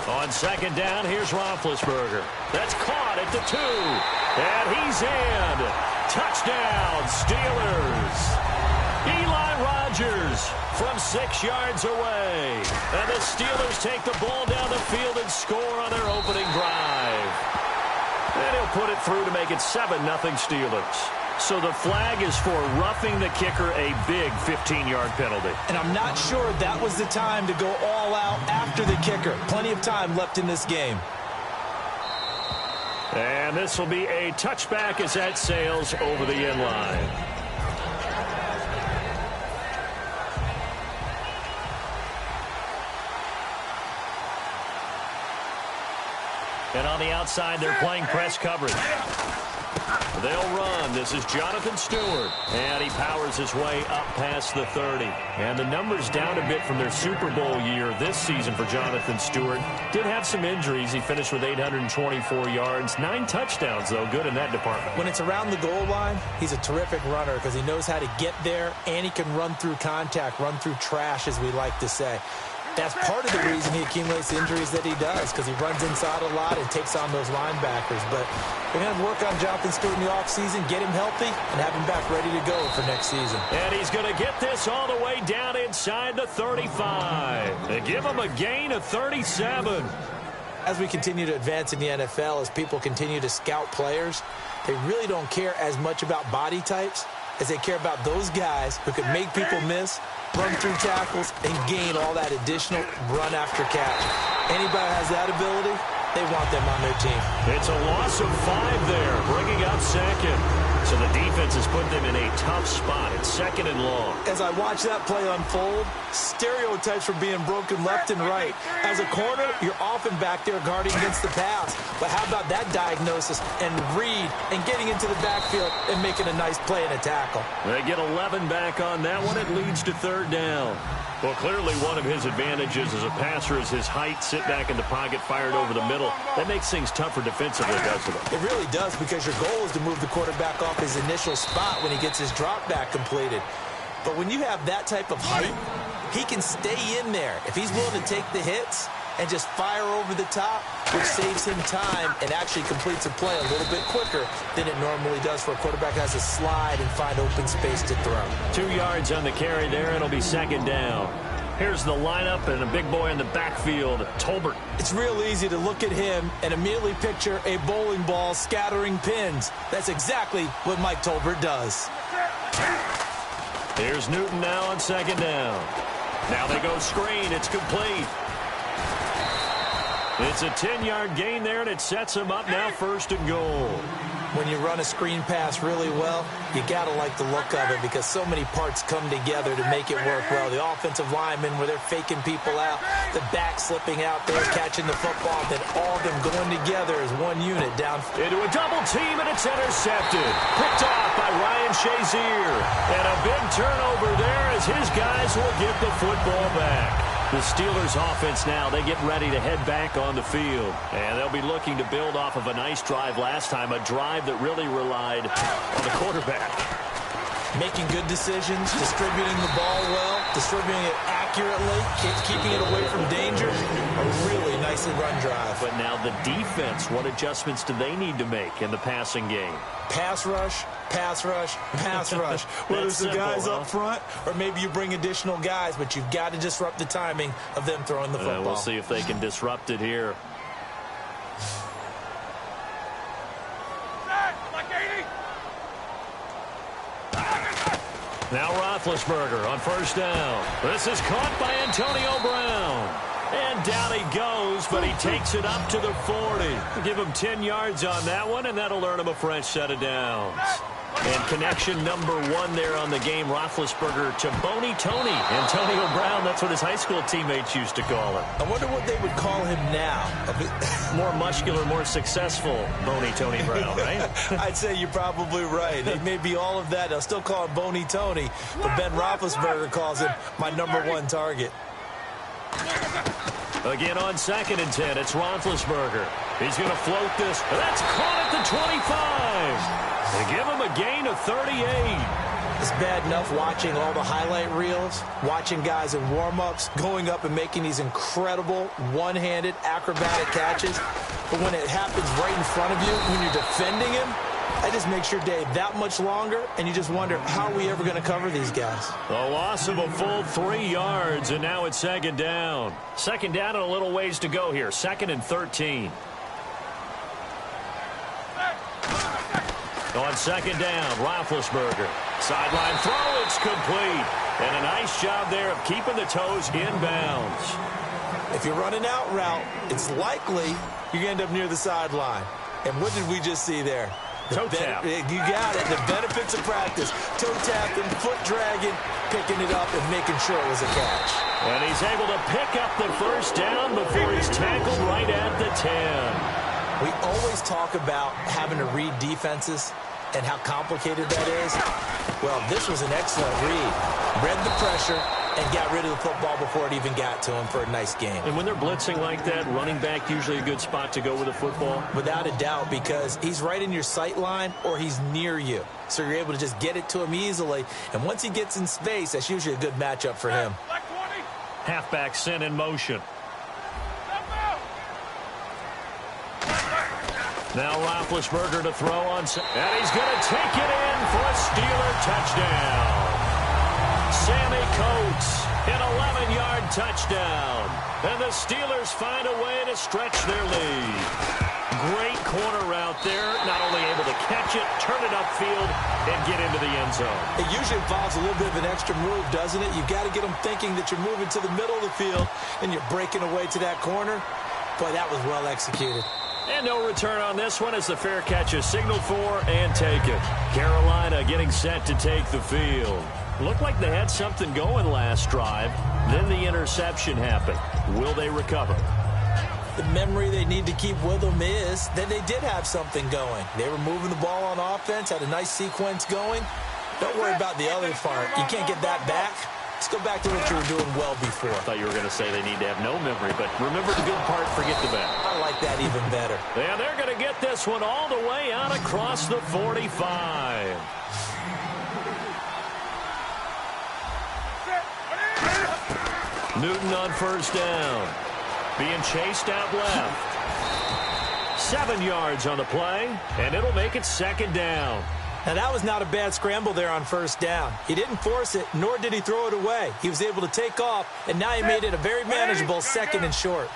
On second down, here's Roethlisberger. That's caught at the 2. And he's in. Touchdown, Steelers. Eli Rogers from 6 yards away. And the Steelers take the ball down the field and score on their opening drive. And he'll put it through to make it 7-0 Steelers. So the flag is for roughing the kicker, a big 15-yard penalty. And I'm not sure that was the time to go all out after the kicker. Plenty of time left in this game. And this will be a touchback as that sails over the end line. And on the outside, they're playing press coverage. They'll run. This is Jonathan Stewart. And he powers his way up past the 30. And the numbers down a bit from their Super Bowl year this season for Jonathan Stewart. Did have some injuries. He finished with 824 yards. 9 touchdowns, though. Good in that department. When it's around the goal line, he's a terrific runner because he knows how to get there, and he can run through contact, run through trash, as we like to say. That's part of the reason he accumulates the injuries that he does, because he runs inside a lot and takes on those linebackers. But we're going to work on Jonathan Stewart in the offseason, get him healthy, and have him back ready to go for next season. And he's going to get this all the way down inside the 35. They give him a gain of 37. As we continue to advance in the NFL, as people continue to scout players, they really don't care as much about body types as they care about those guys who can make people miss, run through tackles, and gain all that additional run after catch. Anybody has that ability, they want them on their team. It's a loss of 5 there, bringing up second. So the defense has put them in a tough spot. It's 2nd and long. As I watch that play unfold, stereotypes are being broken left and right. As a corner, you're often back there guarding against the pass. But how about that diagnosis and read and getting into the backfield and making a nice play and a tackle? They get 11 back on that one. It leads to 3rd down. Well, clearly one of his advantages as a passer is his height, sit back in the pocket, fired over the middle. That makes things tougher defensively, doesn't it? It really does, because your goal is to move the quarterback off his initial spot when he gets his drop back completed. But when you have that type of height, he can stay in there. If he's willing to take the hits and just fire over the top, which saves him time and actually completes a play a little bit quicker than it normally does for a quarterback who has to slide and find open space to throw. 2 yards on the carry there. It'll be 2nd down. Here's the lineup and a big boy in the backfield, Tolbert. It's real easy to look at him and immediately picture a bowling ball scattering pins. That's exactly what Mike Tolbert does. Here's Newton now on 2nd down. Now they go screen. It's complete. It's a 10-yard gain there, and it sets him up now 1st and goal. When you run a screen pass really well, you got to like the look of it, because so many parts come together to make it work well. The offensive linemen, where they're faking people out, the back slipping out there, catching the football, then all of them going together as one unit down. Into a double team, and it's intercepted. Picked off by Ryan Shazier. And a big turnover there as his guys will get the football back. The Steelers offense now, they get ready to head back on the field. And they'll be looking to build off of a nice drive last time, a drive that really relied on the quarterback. Making good decisions, distributing the ball well, distributing it accurately, keeping it away from danger. A really nicely run drive. But now the defense, what adjustments do they need to make in the passing game? Pass rush, pass rush, pass rush. Whether it's the guys up front or maybe you bring additional guys, but you've got to disrupt the timing of them throwing the football. We'll see if they can disrupt it here. Now Roethlisberger on 1st down. This is caught by Antonio Brown. And down he goes, but he takes it up to the 40. Give him 10 yards on that one, and that'll earn him a fresh set of downs. And connection number 1 there on the game, Roethlisberger to Boney Tony. Antonio Brown, that's what his high school teammates used to call him. I wonder what they would call him now. More muscular, more successful Boney Tony Brown, right? I'd say you're probably right. It may be all of that. They'll still call him Boney Tony, but Ben Roethlisberger calls him my #1 target. Again on 2nd and 10, it's Roethlisberger. He's going to float this. That's caught at the 25. They give him a gain of 38. It's bad enough watching all the highlight reels, watching guys in warm-ups, going up and making these incredible one-handed acrobatic catches. But when it happens right in front of you, when you're defending him, that just makes your day that much longer, and you just wonder, how are we ever going to cover these guys? A loss of a full 3 yards, and now it's 2nd down. 2nd down and a little ways to go here. 2nd and 13. On 2nd down, Roethlisberger. Sideline throw, it's complete. And a nice job there of keeping the toes inbounds. If you're running out route, it's likely you're going to end up near the sideline. And what did we just see there? Toe tap. You got it. The benefits of practice. Toe tapping, foot dragging, picking it up, and making sure it was a catch. And he's able to pick up the 1st down before he's tackled right at the 10. We always talk about having to read defenses and how complicated that is. Well, this was an excellent read. Read the pressure and got rid of the football before it even got to him for a nice game. And when they're blitzing like that, running back usually a good spot to go with the football? Without a doubt, because he's right in your sight line or he's near you. So you're able to just get it to him easily. And once he gets in space, that's usually a good matchup for him. Halfback sent in motion. Now Roethlisberger to throw on, and he's going to take it in for a Steeler touchdown. Sammy Coates, an 11-yard touchdown. And the Steelers find a way to stretch their lead. Great corner route there, not only able to catch it, turn it upfield, and get into the end zone. It usually involves a little bit of an extra move, doesn't it? You've got to get them thinking that you're moving to the middle of the field, and you're breaking away to that corner. Boy, that was well executed. And no return on this one as the fair catch is signaled for and taken. Carolina getting set to take the field. Looked like they had something going last drive. Then the interception happened. Will they recover? The memory they need to keep with them is that they did have something going. They were moving the ball on offense, had a nice sequence going. Don't worry about the other part. You can't get that back. Let's go back to what you were doing well before. I thought you were going to say they need to have no memory, but remember the good part, forget the bad. I like that even better. And they're going to get this one all the way out across the 45. Newton on first down. Being chased out left. 7 yards on the play, and it'll make it second down. Now, that was not a bad scramble there on first down. He didn't force it, nor did he throw it away. He was able to take off, and now he made it a very manageable second and short.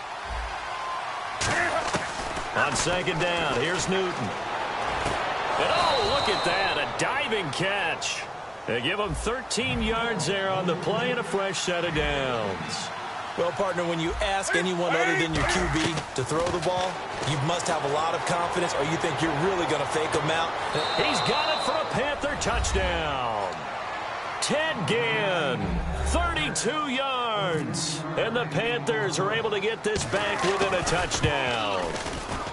On second down, here's Newton. And oh, look at that, a diving catch. They give him 13 yards there on the play and a fresh set of downs. Well, partner, when you ask anyone other than your QB to throw the ball, you must have a lot of confidence, or you think you're really going to fake them out. He's got it for a Panther touchdown. Ted Ginn, 32 yards. And the Panthers are able to get this back within a touchdown.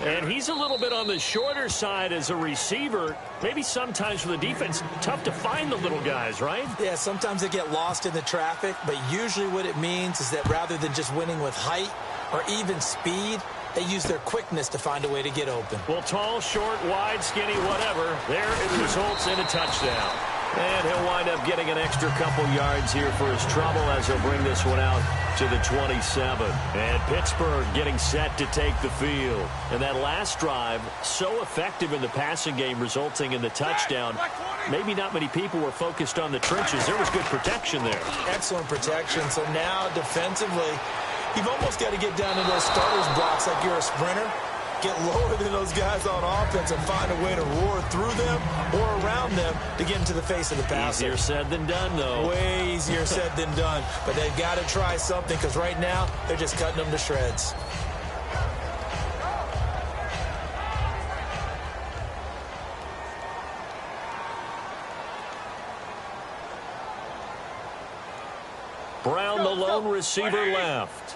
And he's a little bit on the shorter side as a receiver. Maybe sometimes for the defense, tough to find the little guys, right? Yeah, sometimes they get lost in the traffic, but usually what it means is that rather than just winning with height or even speed, they use their quickness to find a way to get open. Well, tall, short, wide, skinny, whatever, there it results in a touchdown. And he'll wind up getting an extra couple yards here for his trouble as he'll bring this one out to the 27. And Pittsburgh getting set to take the field. And that last drive, so effective in the passing game, resulting in the touchdown. Maybe not many people were focused on the trenches. There was good protection there. Excellent protection. So now defensively, you've almost got to get down to those starters blocks like you're a sprinter. Get lower than those guys on offense and find a way to roar through them or around them to get into the face of the passer. Easier said than done, though. Way easier said than done. But they've got to try something because right now they're just cutting them to shreds. Brown, the lone receiver, left.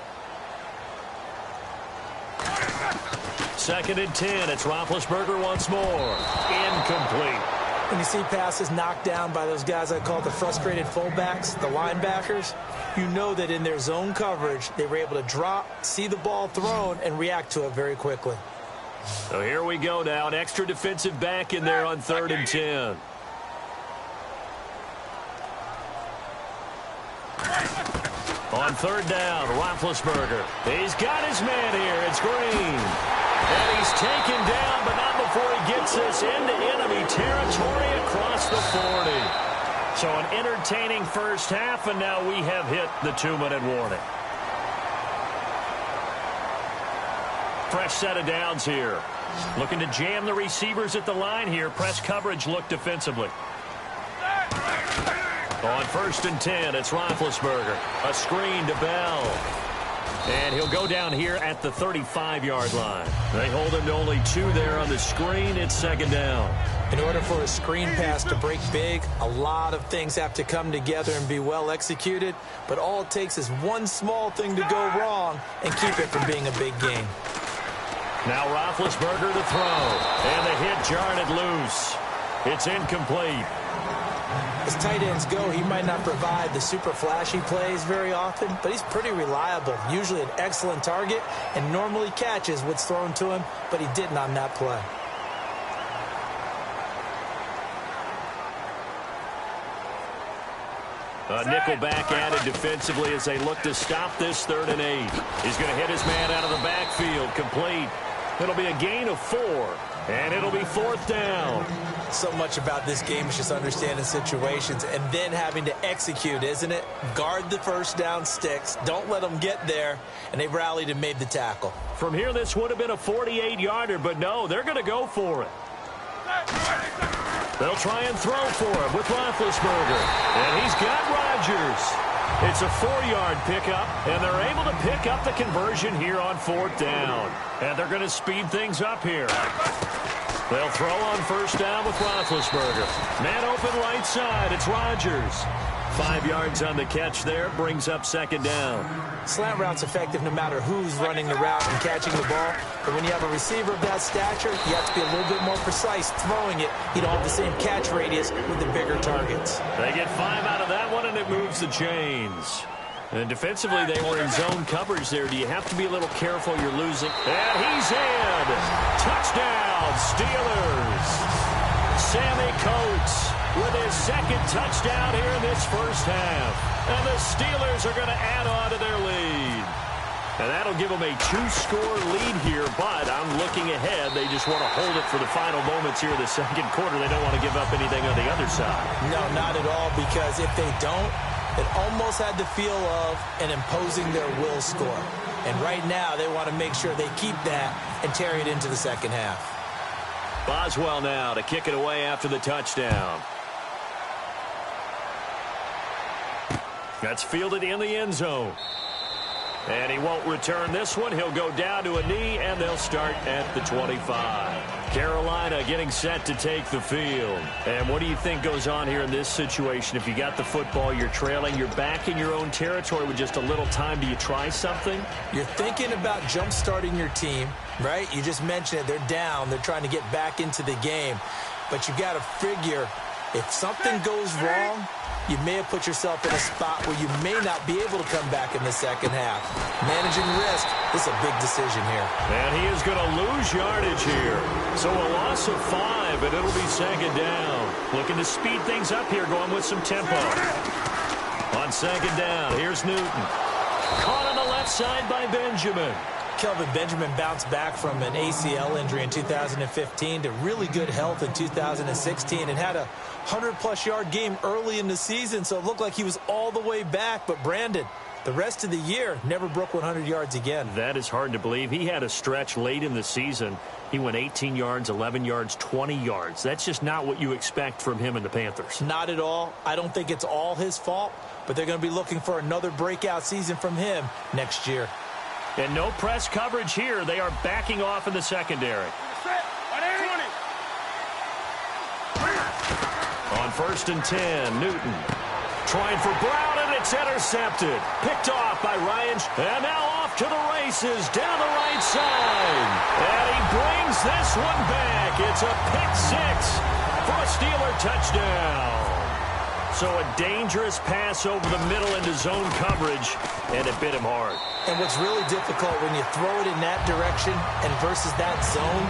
2nd and 10. It's Roethlisberger once more. Incomplete. When you see passes knocked down by those guys I call the frustrated fullbacks, the linebackers, you know that in their zone coverage, they were able to drop, see the ball thrown, and react to it very quickly. So here we go now. An extra defensive back in there on 3rd and 10. On 3rd down, Roethlisberger. He's got his man here. It's Green. And he's taken down, but not before he gets this into enemy territory across the 40. So an entertaining first half, and now we have hit the 2-minute warning. Fresh set of downs here. Looking to jam the receivers at the line here. Press coverage look defensively. On 1st and 10, it's Roethlisberger. A screen to Bell. And he'll go down here at the 35-yard line. They hold him to only 2 there on the screen. It's 2nd down. In order for a screen pass to break big, a lot of things have to come together and be well executed. But all it takes is one small thing to go wrong and keep it from being a big game. Now Roethlisberger to throw. And the hit jarred it loose. It's incomplete. As tight ends go, he might not provide the super flashy plays very often, but he's pretty reliable, usually an excellent target, and normally catches what's thrown to him, but he didn't on that play. A nickelback added defensively as they look to stop this 3rd and 8. He's going to hit his man out of the backfield, complete. It'll be a gain of 4, and it'll be 4th down. So much about this game is just understanding situations and then having to execute, isn't it? Guard the first down sticks. Don't let them get there. And they rallied and made the tackle. From here, this would have been a 48-yarder, but no, they're going to go for it. They'll try and throw for him with Roethlisberger. And he's got Rodgers. It's a 4-yard pickup, and they're able to pick up the conversion here on 4th down. And they're going to speed things up here. They'll throw on 1st down with Roethlisberger. Man open right side. It's Rodgers. 5 yards on the catch there. Brings up 2nd down. Slant route's effective no matter who's running the route and catching the ball. But when you have a receiver of that stature, you have to be a little bit more precise throwing it. You don't have the same catch radius with the bigger targets. They get 5 out of that one, and it moves the chains. And defensively, they were in zone coverage there. Do you have to be a little careful? You're losing. And he's in. Touchdown, Steelers. Sammy Coates with his 2nd touchdown here in this first half. And the Steelers are going to add on to their lead. And that'll give them a 2-score lead here, but I'm looking ahead. They just want to hold it for the final moments here in the 2nd quarter. They don't want to give up anything on the other side. No, not at all, because if they don't, it almost had the feel of an imposing their will score. And right now, they want to make sure they keep that and carry it into the 2nd half. Boswell now to kick it away after the touchdown. That's fielded in the end zone. And he won't return this one. He'll go down to a knee, and they'll start at the 25. Carolina getting set to take the field. And what do you think goes on here in this situation? If you got the football, you're trailing, you're back in your own territory with just a little time. Do you try something? You're thinking about jump-starting your team, right? You just mentioned it. They're down. They're trying to get back into the game. But you got to figure if something goes wrong, you may have put yourself in a spot where you may not be able to come back in the 2nd half. Managing risk, this is a big decision here. And he is going to lose yardage here. So a loss of 5, and it'll be 2nd down. Looking to speed things up here, going with some tempo. On 2nd down, here's Newton. Caught on the left side by Benjamin. Kelvin Benjamin bounced back from an ACL injury in 2015 to really good health in 2016 and had a 100-plus yard game early in the season, so it looked like he was all the way back. But Brandon, the rest of the year, never broke 100 yards again. That is hard to believe. He had a stretch late in the season. He went 18 yards, 11 yards, 20 yards. That's just not what you expect from him and the Panthers. Not at all. I don't think it's all his fault, but they're going to be looking for another breakout season from him next year. And no press coverage here. They are backing off in the secondary. On 1st and 10, Newton trying for Brown, and it's intercepted. Picked off by Ryan. And now off to the races down the right side. And he brings this one back. It's a pick 6 for a Steeler touchdown. So a dangerous pass over the middle into zone coverage, and it bit him hard. And what's really difficult when you throw it in that direction and versus that zone,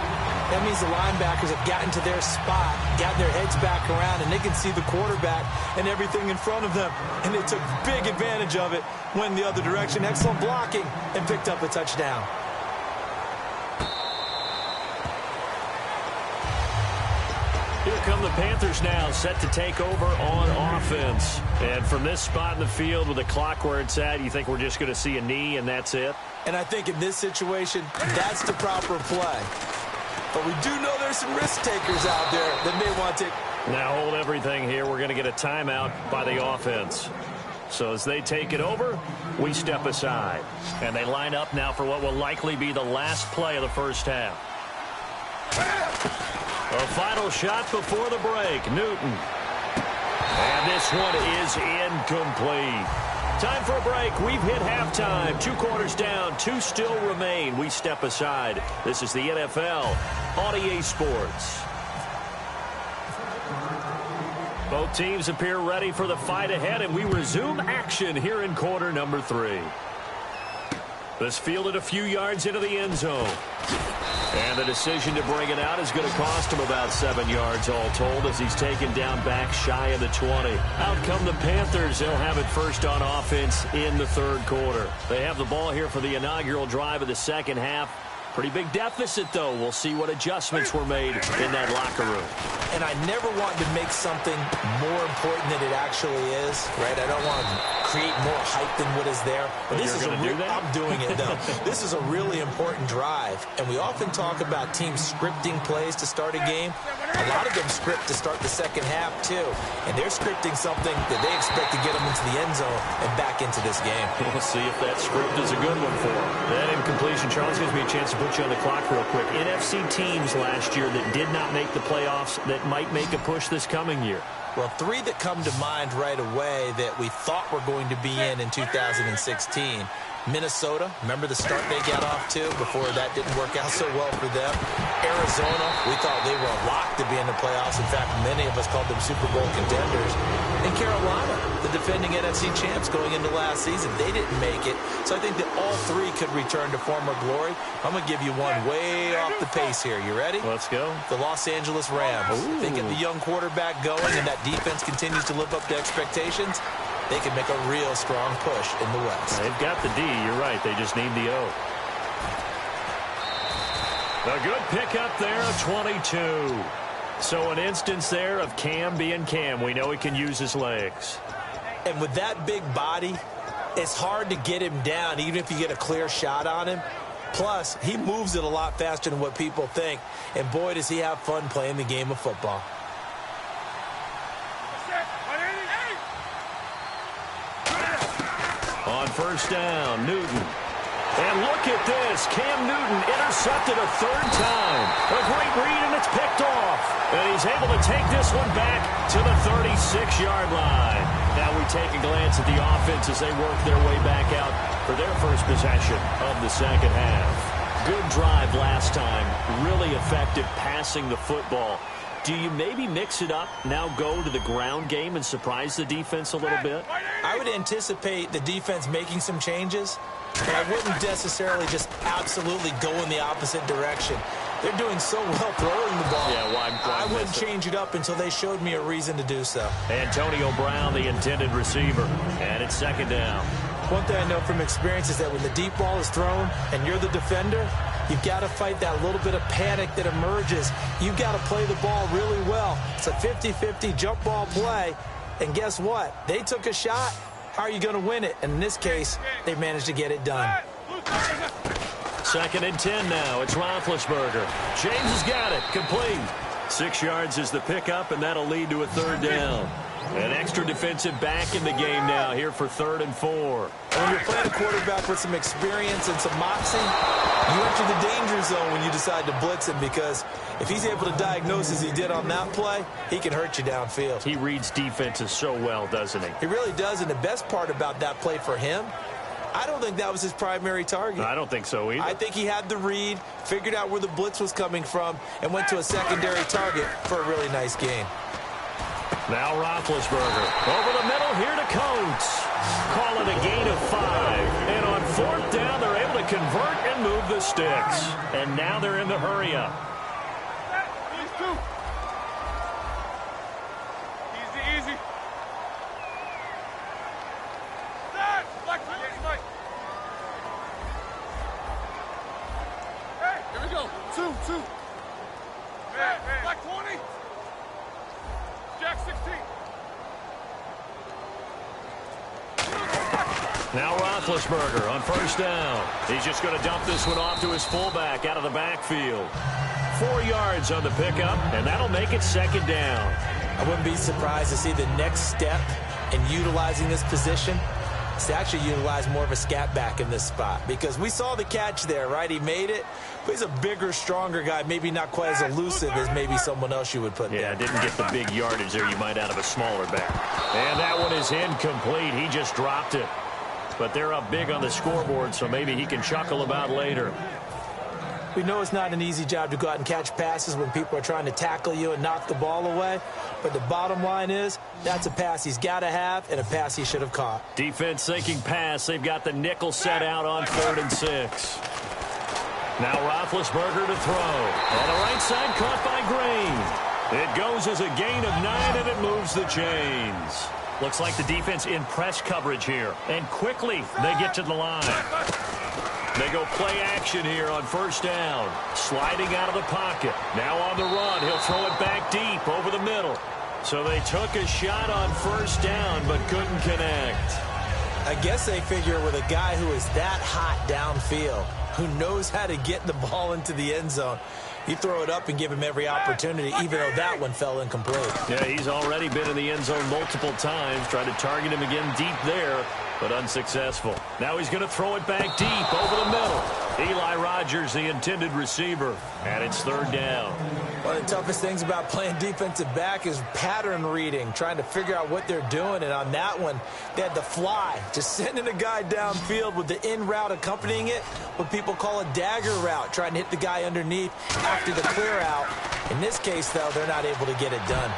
that means the linebackers have gotten to their spot, gotten their heads back around, and they can see the quarterback and everything in front of them. And they took big advantage of it, went the other direction, excellent blocking, and picked up a touchdown. Here come the Panthers now, set to take over on offense. And from this spot in the field with the clock where it's at, you think we're just going to see a knee and that's it? And I think in this situation, that's the proper play. But we do know there's some risk takers out there that may want to. Now hold everything here. We're going to get a timeout by the offense. So as they take it over, we step aside. And they line up now for what will likely be the last play of the first half. A final shot before the break. Newton. And this one is incomplete. Time for a break. We've hit halftime. 2 quarters down. 2 still remain. We step aside. This is the NFL on EA Sports. Both teams appear ready for the fight ahead, and we resume action here in quarter number 3. This fielded a few yards into the end zone. And the decision to bring it out is going to cost him about 7 yards all told as he's taken down back shy of the 20. Out come the Panthers. They'll have it first on offense in the 3rd quarter. They have the ball here for the inaugural drive of the 2nd half. Pretty big deficit, though. We'll see what adjustments were made in that locker room. And I never want to make something more important than it actually is, right? I don't want to create more hype than what is there. But this is I'm doing it, though. This is a really important drive. And we often talk about teams scripting plays to start a game. A lot of them script to start the second half, too. And they're scripting something that they expect to get them into the end zone and back into this game. We'll see if that script is a good one for them. That incompletion, Charles, gives me a chance to put you on the clock real quick. NFC teams last year that did not make the playoffs that might make a push this coming year. Well, three that come to mind right away that we thought were going to be in 2016. Minnesota, remember the start they got off to before that didn't work out so well for them. Arizona, we thought they were locked to be in the playoffs. In fact, many of us called them Super Bowl contenders. And Carolina, the defending NFC champs going into last season, they didn't make it. So I think that all three could return to former glory. I'm going to give you one way off the pace here. You ready? Let's go. The Los Angeles Rams. Ooh. They get the young quarterback going, and that defense continues to live up to expectations. They can make a real strong push in the West. They've got the D. You're right. They just need the O. A good pickup there, 22. So an instance there of Cam being Cam. We know he can use his legs. And with that big body, it's hard to get him down, even if you get a clear shot on him. Plus, he moves it a lot faster than what people think. And boy, does he have fun playing the game of football. On first down, Newton. And look at this. Cam Newton intercepted a third time. A great read, and it's picked off. And he's able to take this one back to the 36-yard line. Now we take a glance at the offense as they work their way back out for their first possession of the second half. Good drive last time. Really effective passing the football. Do you maybe mix it up, now go to the ground game and surprise the defense a little bit? I would anticipate the defense making some changes, but I wouldn't necessarily just absolutely go in the opposite direction. They're doing so well throwing the ball. Yeah, why I wouldn't change it up until they showed me a reason to do so. Antonio Brown, the intended receiver, and it's second down. One thing I know from experience is that when the deep ball is thrown and you're the defender, you've got to fight that little bit of panic that emerges. You've got to play the ball really well. It's a 50-50 jump ball play. And guess what? They took a shot. How are you going to win it? And in this case, they managed to get it done. Second and 10 now. It's Roethlisberger. James has got it. Complete. 6 yards is the pickup, and that'll lead to a third down. An extra defensive back in the game now here for 3rd and 4. And when you're playing a quarterback with some experience and some moxie, you enter the danger zone when you decide to blitz him, because if he's able to diagnose as he did on that play, he can hurt you downfield. He reads defenses so well, doesn't he? He really does, and the best part about that play for him, I don't think that was his primary target. I don't think so either. I think he had the read, figured out where the blitz was coming from, and went to a secondary target for a really nice gain. Now Roethlisberger over the middle here to Coates. Call it a gain of 5. And on 4th down, they're able to convert and move the sticks. And now they're in the hurry-up. Easy. Here we go. Two. Black 20. Jack 16. Now Roethlisberger on first down. He's just going to dump this one off to his fullback out of the backfield. 4 yards on the pickup, and that'll make it second down. I wouldn't be surprised to see the next step in utilizing this position is to actually utilize more of a scat back in this spot, because we saw the catch there, right? He made it, but he's a bigger, stronger guy, maybe not quite as elusive as maybe someone else you would put there. Yeah, didn't get the big yardage there you might out of a smaller back. And that one is incomplete. He just dropped it. But they're up big on the scoreboard, so maybe he can chuckle about later. We know it's not an easy job to go out and catch passes when people are trying to tackle you and knock the ball away. But the bottom line is, that's a pass he's got to have and a pass he should have caught. Defense thinking pass. They've got the nickel set out on 3rd and 6. Now Roethlisberger to throw. On the right side, caught by Green. It goes as a gain of 9, and it moves the chains. Looks like the defense in press coverage here. And quickly, they get to the line. They go play action here on first down. Sliding out of the pocket. Now on the run. He'll throw it back deep over the middle. So they took a shot on first down but couldn't connect. I guess they figure with a guy who is that hot downfield, who knows how to get the ball into the end zone, you throw it up and give him every opportunity, even though that one fell incomplete. Yeah, he's already been in the end zone multiple times. Tried to target him again deep there, but unsuccessful. Now he's going to throw it back deep over the middle. Eli Rogers, the intended receiver, and it's third down. One of the toughest things about playing defensive back is pattern reading, trying to figure out what they're doing. And on that one, they had the fly, just sending a guy downfield with the in route accompanying it, what people call a dagger route, trying to hit the guy underneath after the clear out. In this case, though, they're not able to get it done.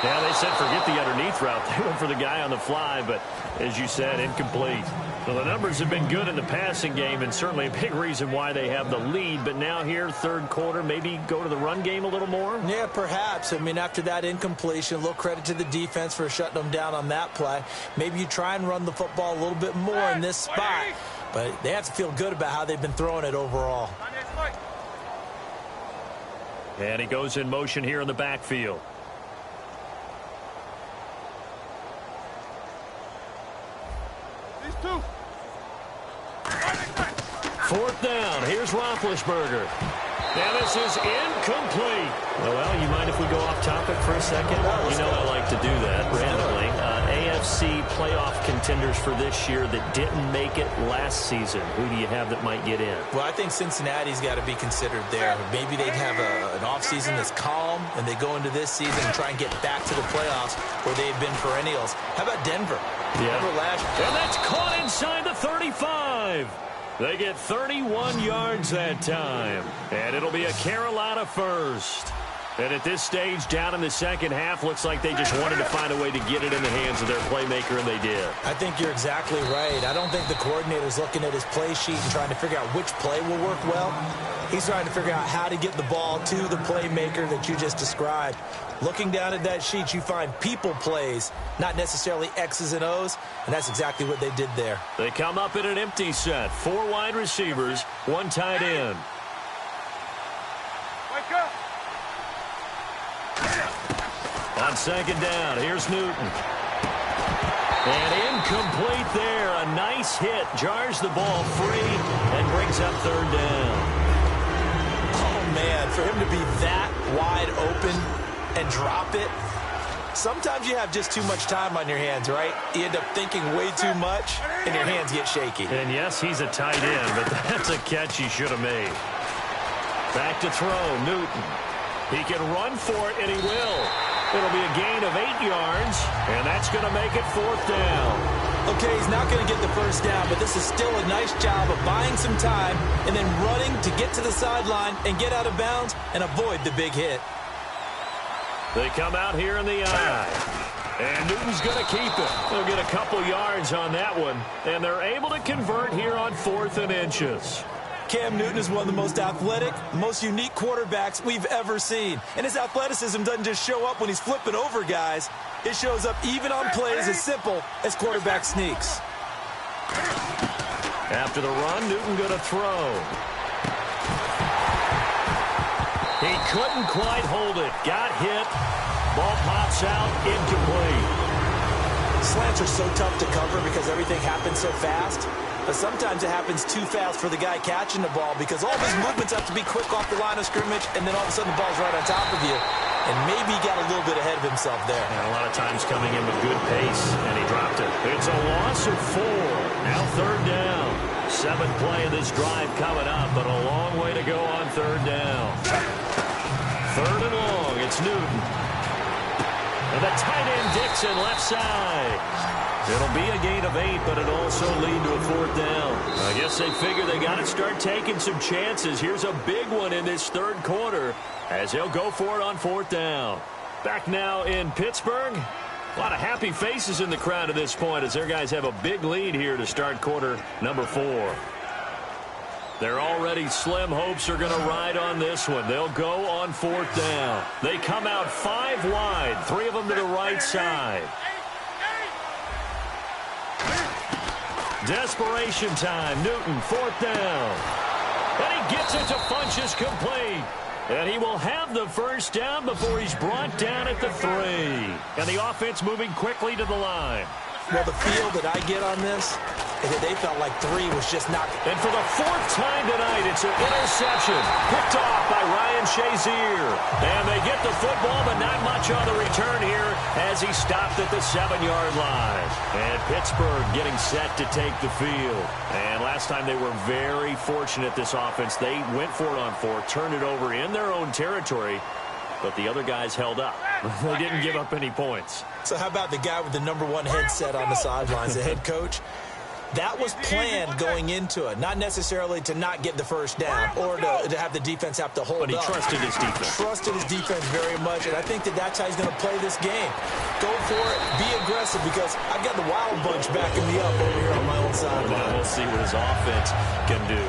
Yeah, they said forget the underneath route. They went for the guy on the fly, but as you said, incomplete. Well, the numbers have been good in the passing game, and certainly a big reason why they have the lead. But now here, third quarter, maybe go to the run game a little more? Yeah, perhaps. I mean, after that incompletion, a little credit to the defense for shutting them down on that play. Maybe you try and run the football a little bit more in this spot. But they have to feel good about how they've been throwing it overall. And he goes in motion here in the backfield. Fourth down. Here's Roethlisberger. Now this is incomplete. Well, you mind if we go off topic for a second? You know I like to do that randomly. AFC playoff contenders for this year that didn't make it last season. Who do you have that might get in? Well, I think Cincinnati's got to be considered there. Maybe they'd have an offseason that's calm, and they go into this season and try and get back to the playoffs where they've been perennials. How about Denver? Yeah. Denver last year. And that's caught inside the 35. They get 31 yards that time. And it'll be a Carolina first. And at this stage, down in the second half, looks like they just wanted to find a way to get it in the hands of their playmaker, and they did. I think you're exactly right. I don't think the coordinator's looking at his play sheet and trying to figure out which play will work well. He's trying to figure out how to get the ball to the playmaker that you just described. Looking down at that sheet, you find people plays, not necessarily X's and O's, and that's exactly what they did there. They come up in an empty set. 4 wide receivers, 1 tight end. Wake up! On second down, here's Newton. And incomplete there. A nice hit. Jars the ball free and brings up third down. Oh, man, for him to be that wide open and drop it. Sometimes you have just too much time on your hands, right? You end up thinking way too much, and your hands get shaky. And yes, he's a tight end, but that's a catch he should have made. Back to throw, Newton. He can run for it, and he will. It'll be a gain of 8 yards, and that's going to make it fourth down. Okay, he's not going to get the first down, but this is still a nice job of buying some time and then running to get to the sideline and get out of bounds and avoid the big hit. They come out here in the eye, and Newton's going to keep it. They'll get a couple yards on that one, and they're able to convert here on 4th and inches. Cam Newton is one of the most athletic, most unique quarterbacks we've ever seen. And his athleticism doesn't just show up when he's flipping over guys. It shows up even on plays as simple as quarterback sneaks. After the run, Newton going to throw. He couldn't quite hold it. Got hit. Ball pops out, incomplete. Slants are so tough to cover because everything happens so fast. But sometimes it happens too fast for the guy catching the ball because all of his movements have to be quick off the line of scrimmage, and then all of a sudden the ball's right on top of you. And maybe he got a little bit ahead of himself there. And a lot of times coming in with good pace, and he dropped it. It's a loss of 4. Now third down. 7th play of this drive coming up, but a long way to go on third down. 3rd and long. It's Newton. And the tight end Dixon left side. It'll be a gain of 8, but it'll also lead to a 4th down. I guess they figure they got to start taking some chances. Here's a big one in this third quarter as they'll go for it on 4th down. Back now in Pittsburgh. A lot of happy faces in the crowd at this point as their guys have a big lead here to start quarter number 4. Their already slim hopes are going to ride on this one. They'll go on 4th down. They come out 5 wide, 3 of them to the right side. Desperation time. Newton, 4th down. And he gets it to Funchess complete. And he will have the first down before he's brought down at the 3. And the offense moving quickly to the line. Well, the feel that I get on this is that they felt like 3 was just not. And for the 4th time tonight, it's an interception. Picked off by Ryan Shazier. And they get the football, but not much on the return here as he stopped at the 7-yard line. And Pittsburgh getting set to take the field. And last time they were very fortunate, this offense. They went for it on 4, turned it over in their own territory, but the other guys held up. They didn't give up any points. So how about the guy with the #1 headset on the sidelines, the head coach? That was planned going into it, not necessarily to not get the first down or to have the defense have to hold up. But he trusted his defense. Trusted his defense very much, and I think that that's how he's going to play this game. Go for it, be aggressive, because I've got the Wild Bunch backing me up over here on my own sideline. We'll see what his offense can do.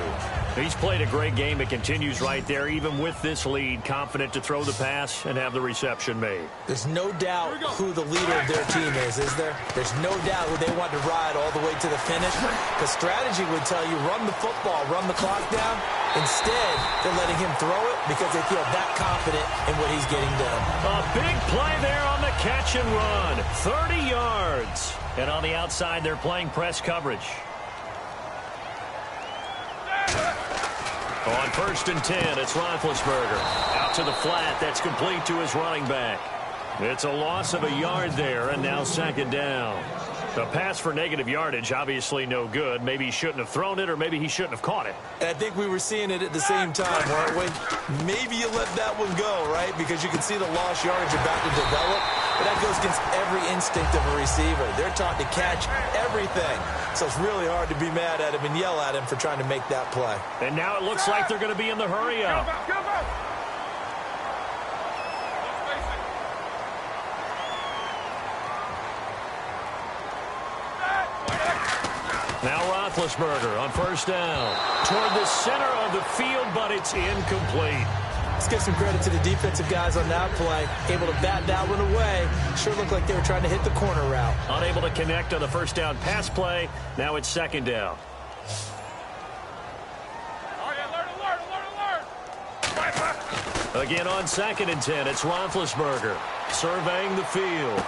He's played a great game. It continues right there, even with this lead, confident to throw the pass and have the reception made. There's no doubt who the leader of their team is there? There's no doubt who they want to ride all the way to the finish. The strategy would tell you, run the football, run the clock down. Instead, they're letting him throw it because they feel that confident in what he's getting done. A big play there on the catch and run. 30 yards. And on the outside, they're playing press coverage. On 1st and 10, it's Roethlisberger. Out to the flat. That's complete to his running back. It's a loss of a yard there, and now 2nd down. The pass for negative yardage, obviously no good. Maybe he shouldn't have thrown it, or maybe he shouldn't have caught it. And I think we were seeing it at the same time, weren't we? Maybe you let that one go, right? Because you can see the lost yardage about to develop. But that goes against every instinct of a receiver. They're taught to catch everything. So it's really hard to be mad at him and yell at him for trying to make that play. And now it looks like they're going to be in the hurry-up. Now Roethlisberger on 1st down. Toward the center of the field, but it's incomplete. Let's give some credit to the defensive guys on that play. Able to bat that one away. Sure looked like they were trying to hit the corner route. Unable to connect on the 1st down pass play. Now it's 2nd down. Again on 2nd and 10, it's Roethlisberger surveying the field.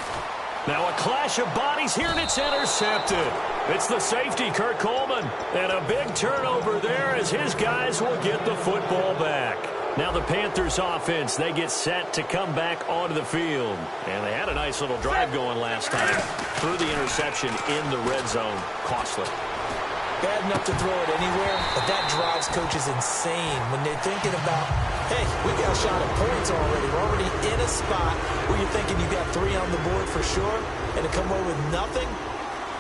Now a clash of bodies here, and it's intercepted. It's the safety, Kurt Coleman. And a big turnover there as his guys will get the football back. Now the Panthers offense, they get set to come back onto the field. And they had a nice little drive going last time. Threw the interception in the red zone. Costly. Bad enough to throw it anywhere, but that drives coaches insane when they're thinking about, hey, we got a shot at points already. We're already in a spot where you're thinking you got 3 on the board for sure, and to come away with nothing,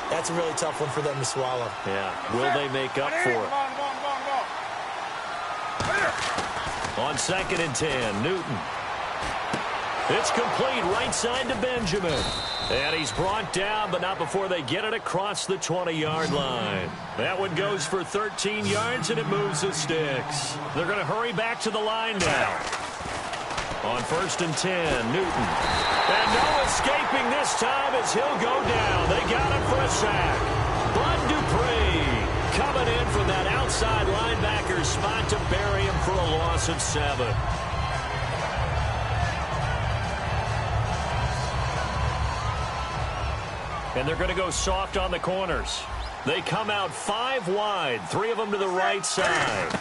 that's a really tough one for them to swallow. Yeah. Will they make up for it? On 2nd and 10, Newton. It's complete right side to Benjamin. And he's brought down, but not before they get it across the 20-yard line. That one goes for 13 yards, and it moves the sticks. They're going to hurry back to the line now. On 1st and 10, Newton. And no escaping this time as he'll go down. They got him for a sack. Bud Dupree coming in from that outside linebacker spot to bury him for a loss of 7. And they're going to go soft on the corners. They come out 5 wide, 3 of them to the right side.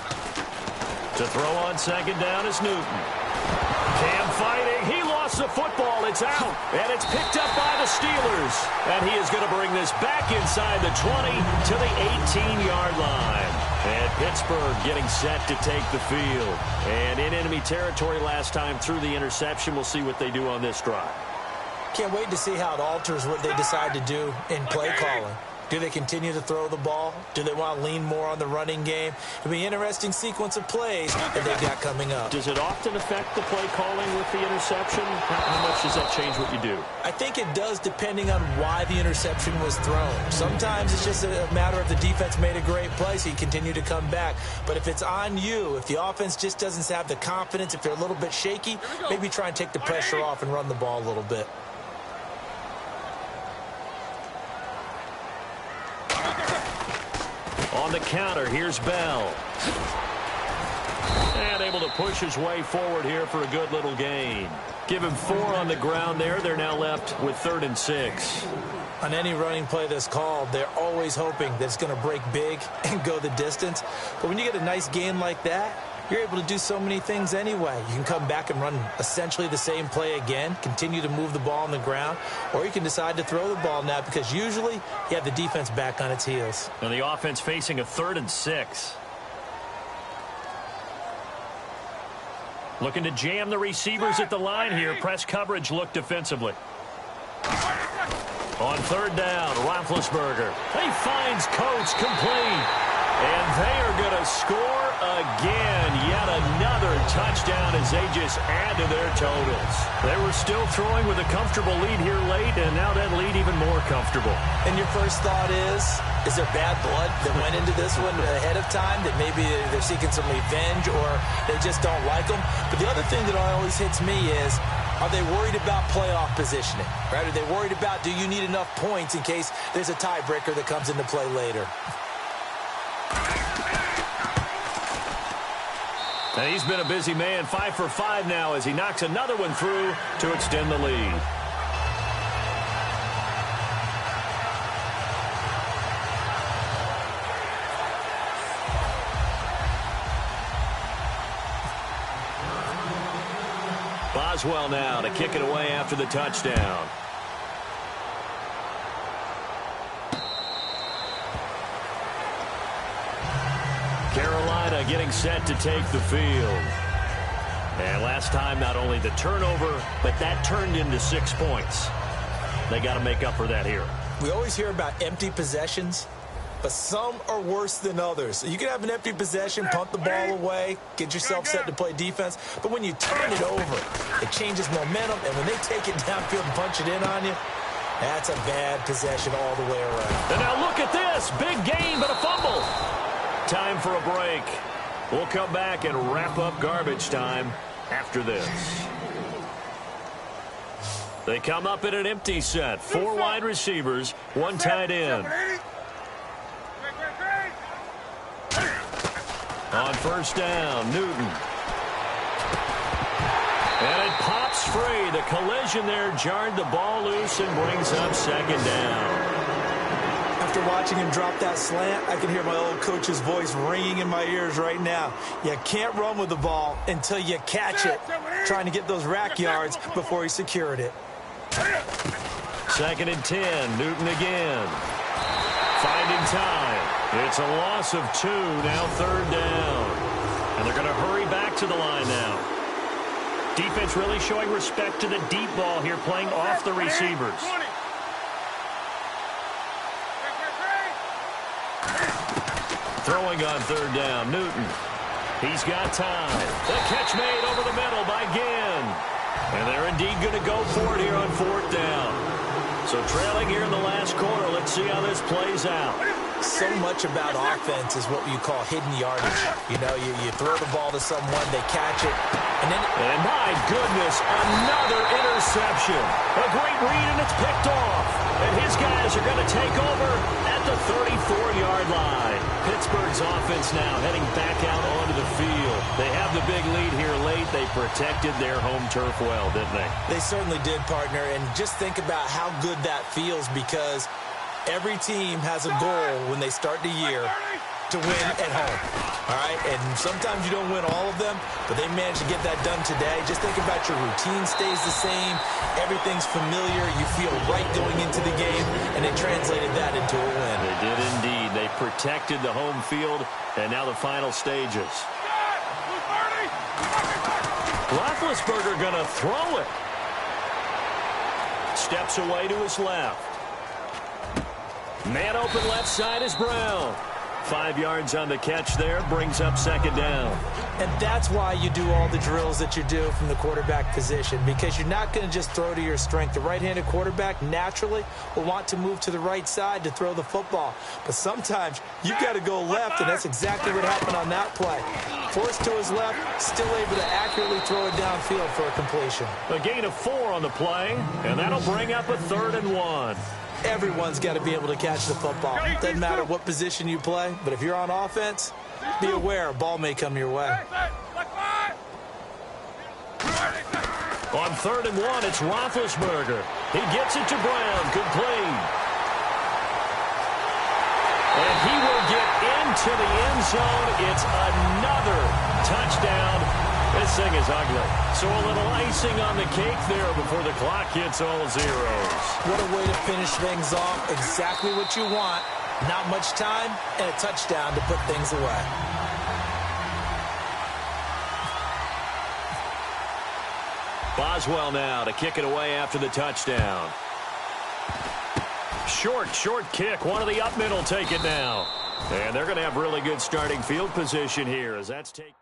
To throw on 2nd down is Newton. Cam fighting. He lost the football. It's out. And it's picked up by the Steelers. And he is going to bring this back inside the 20 to the 18-yard line. And Pittsburgh getting set to take the field. And in enemy territory last time through the interception. We'll see what they do on this drive. Can't wait to see how it alters what they decide to do in play calling. Do they continue to throw the ball? Do they want to lean more on the running game? It'll be an interesting sequence of plays that they've got coming up. Does it often affect the play calling with the interception? How much does that change what you do? I think it does, depending on why the interception was thrown. Sometimes it's just a matter of the defense made a great play, so you continue to come back. But if it's on you, if the offense just doesn't have the confidence, if they're a little bit shaky, maybe try and take the pressure off and run the ball a little bit. the counter. Here's Bell. And able to push his way forward here for a good little gain. Give him 4 on the ground there. They're now left with 3rd and 6. On any running play that's called, they're always hoping that it's going to break big and go the distance. But when you get a nice gain like that, you're able to do so many things anyway. You can come back and run essentially the same play again, continue to move the ball on the ground, or you can decide to throw the ball now because usually you have the defense back on its heels. And the offense facing a 3rd and 6. Looking to jam the receivers at the line here. Press coverage look defensively. On 3rd down, Roethlisberger. He finds Coates complete. And they are going to score again. Yet another touchdown as they just add to their totals. They were still throwing with a comfortable lead here late, and now that lead even more comfortable. And your first thought is there bad blood that went into this one ahead of time, that maybe they're seeking some revenge or they just don't like them? But the other thing that always hits me is, are they worried about playoff positioning? Right? Are they worried about, do you need enough points in case there's a tiebreaker that comes into play later? And he's been a busy man, 5 for 5 now as he knocks another one through to extend the lead. Boswell now to kick it away after the touchdown. Carolina getting set to take the field. And last time, not only the turnover, but that turned into 6 points. They got to make up for that here. We always hear about empty possessions, but some are worse than others. You can have an empty possession, punt the ball away, get yourself set to play defense, but when you turn it over, it changes momentum, and when they take it downfield and punch it in on you, that's a bad possession all the way around. And now look at this. Big gain, but a fumble. Time for a break. We'll come back and wrap up garbage time after this. They come up in an empty set. 4 wide receivers, 1 tight end. On 1st down, Newton. And it pops free. The collision there jarred the ball loose and brings up 2nd down. After watching him drop that slant, I can hear my old coach's voice ringing in my ears right now. You can't run with the ball until you catch it, trying to get those rack yards before he secured it. 2nd and 10, Newton again. Finding time. It's a loss of 2, now 3rd down. And they're going to hurry back to the line now. Defense really showing respect to the deep ball here, playing off the receivers. Throwing on 3rd down, Newton. He's got time. The catch made over the middle by Ginn. And they're indeed going to go for it here on 4th down. So trailing here in the last quarter, let's see how this plays out. So much about offense is what you call hidden yardage. You know, you throw the ball to someone, they catch it, and then... And my goodness, another interception. A great read, and it's picked off. And his guys are going to take over at the 34-yard line. Pittsburgh's offense now heading back out onto the field. They have the big lead here late. They protected their home turf well, didn't they? They certainly did, partner. And just think about how good that feels, because every team has a goal when they start the year to win at home. All right? And sometimes you don't win all of them, but they managed to get that done today. Just think about your routine stays the same. Everything's familiar. You feel right going into the game, and they translated that into a win. They did indeed. They protected the home field, and now the final stages. Roethlisberger going to throw it. Steps away to his left. Man open left side is Brown. 5 yards on the catch there, brings up 2nd down. And that's why you do all the drills that you do from the quarterback position, because you're not going to just throw to your strength. The right-handed quarterback naturally will want to move to the right side to throw the football. But sometimes you've got to go left, and that's exactly what happened on that play. Forced to his left, still able to accurately throw it downfield for a completion. A gain of 4 on the play, and that'll bring up a 3rd and 1. Everyone's got to be able to catch the football. Doesn't matter what position you play, but if you're on offense, be aware a ball may come your way. On 3rd and 1, it's Roethlisberger. He gets it to Brown, complete. And he will get into the end zone. It's another touchdown. This thing is ugly. So a little icing on the cake there before the clock hits all zeros. What a way to finish things off. Exactly what you want. Not much time and a touchdown to put things away. Boswell now to kick it away after the touchdown. Short kick. One of the up middle take it now. And they're going to have really good starting field position here as that's taken.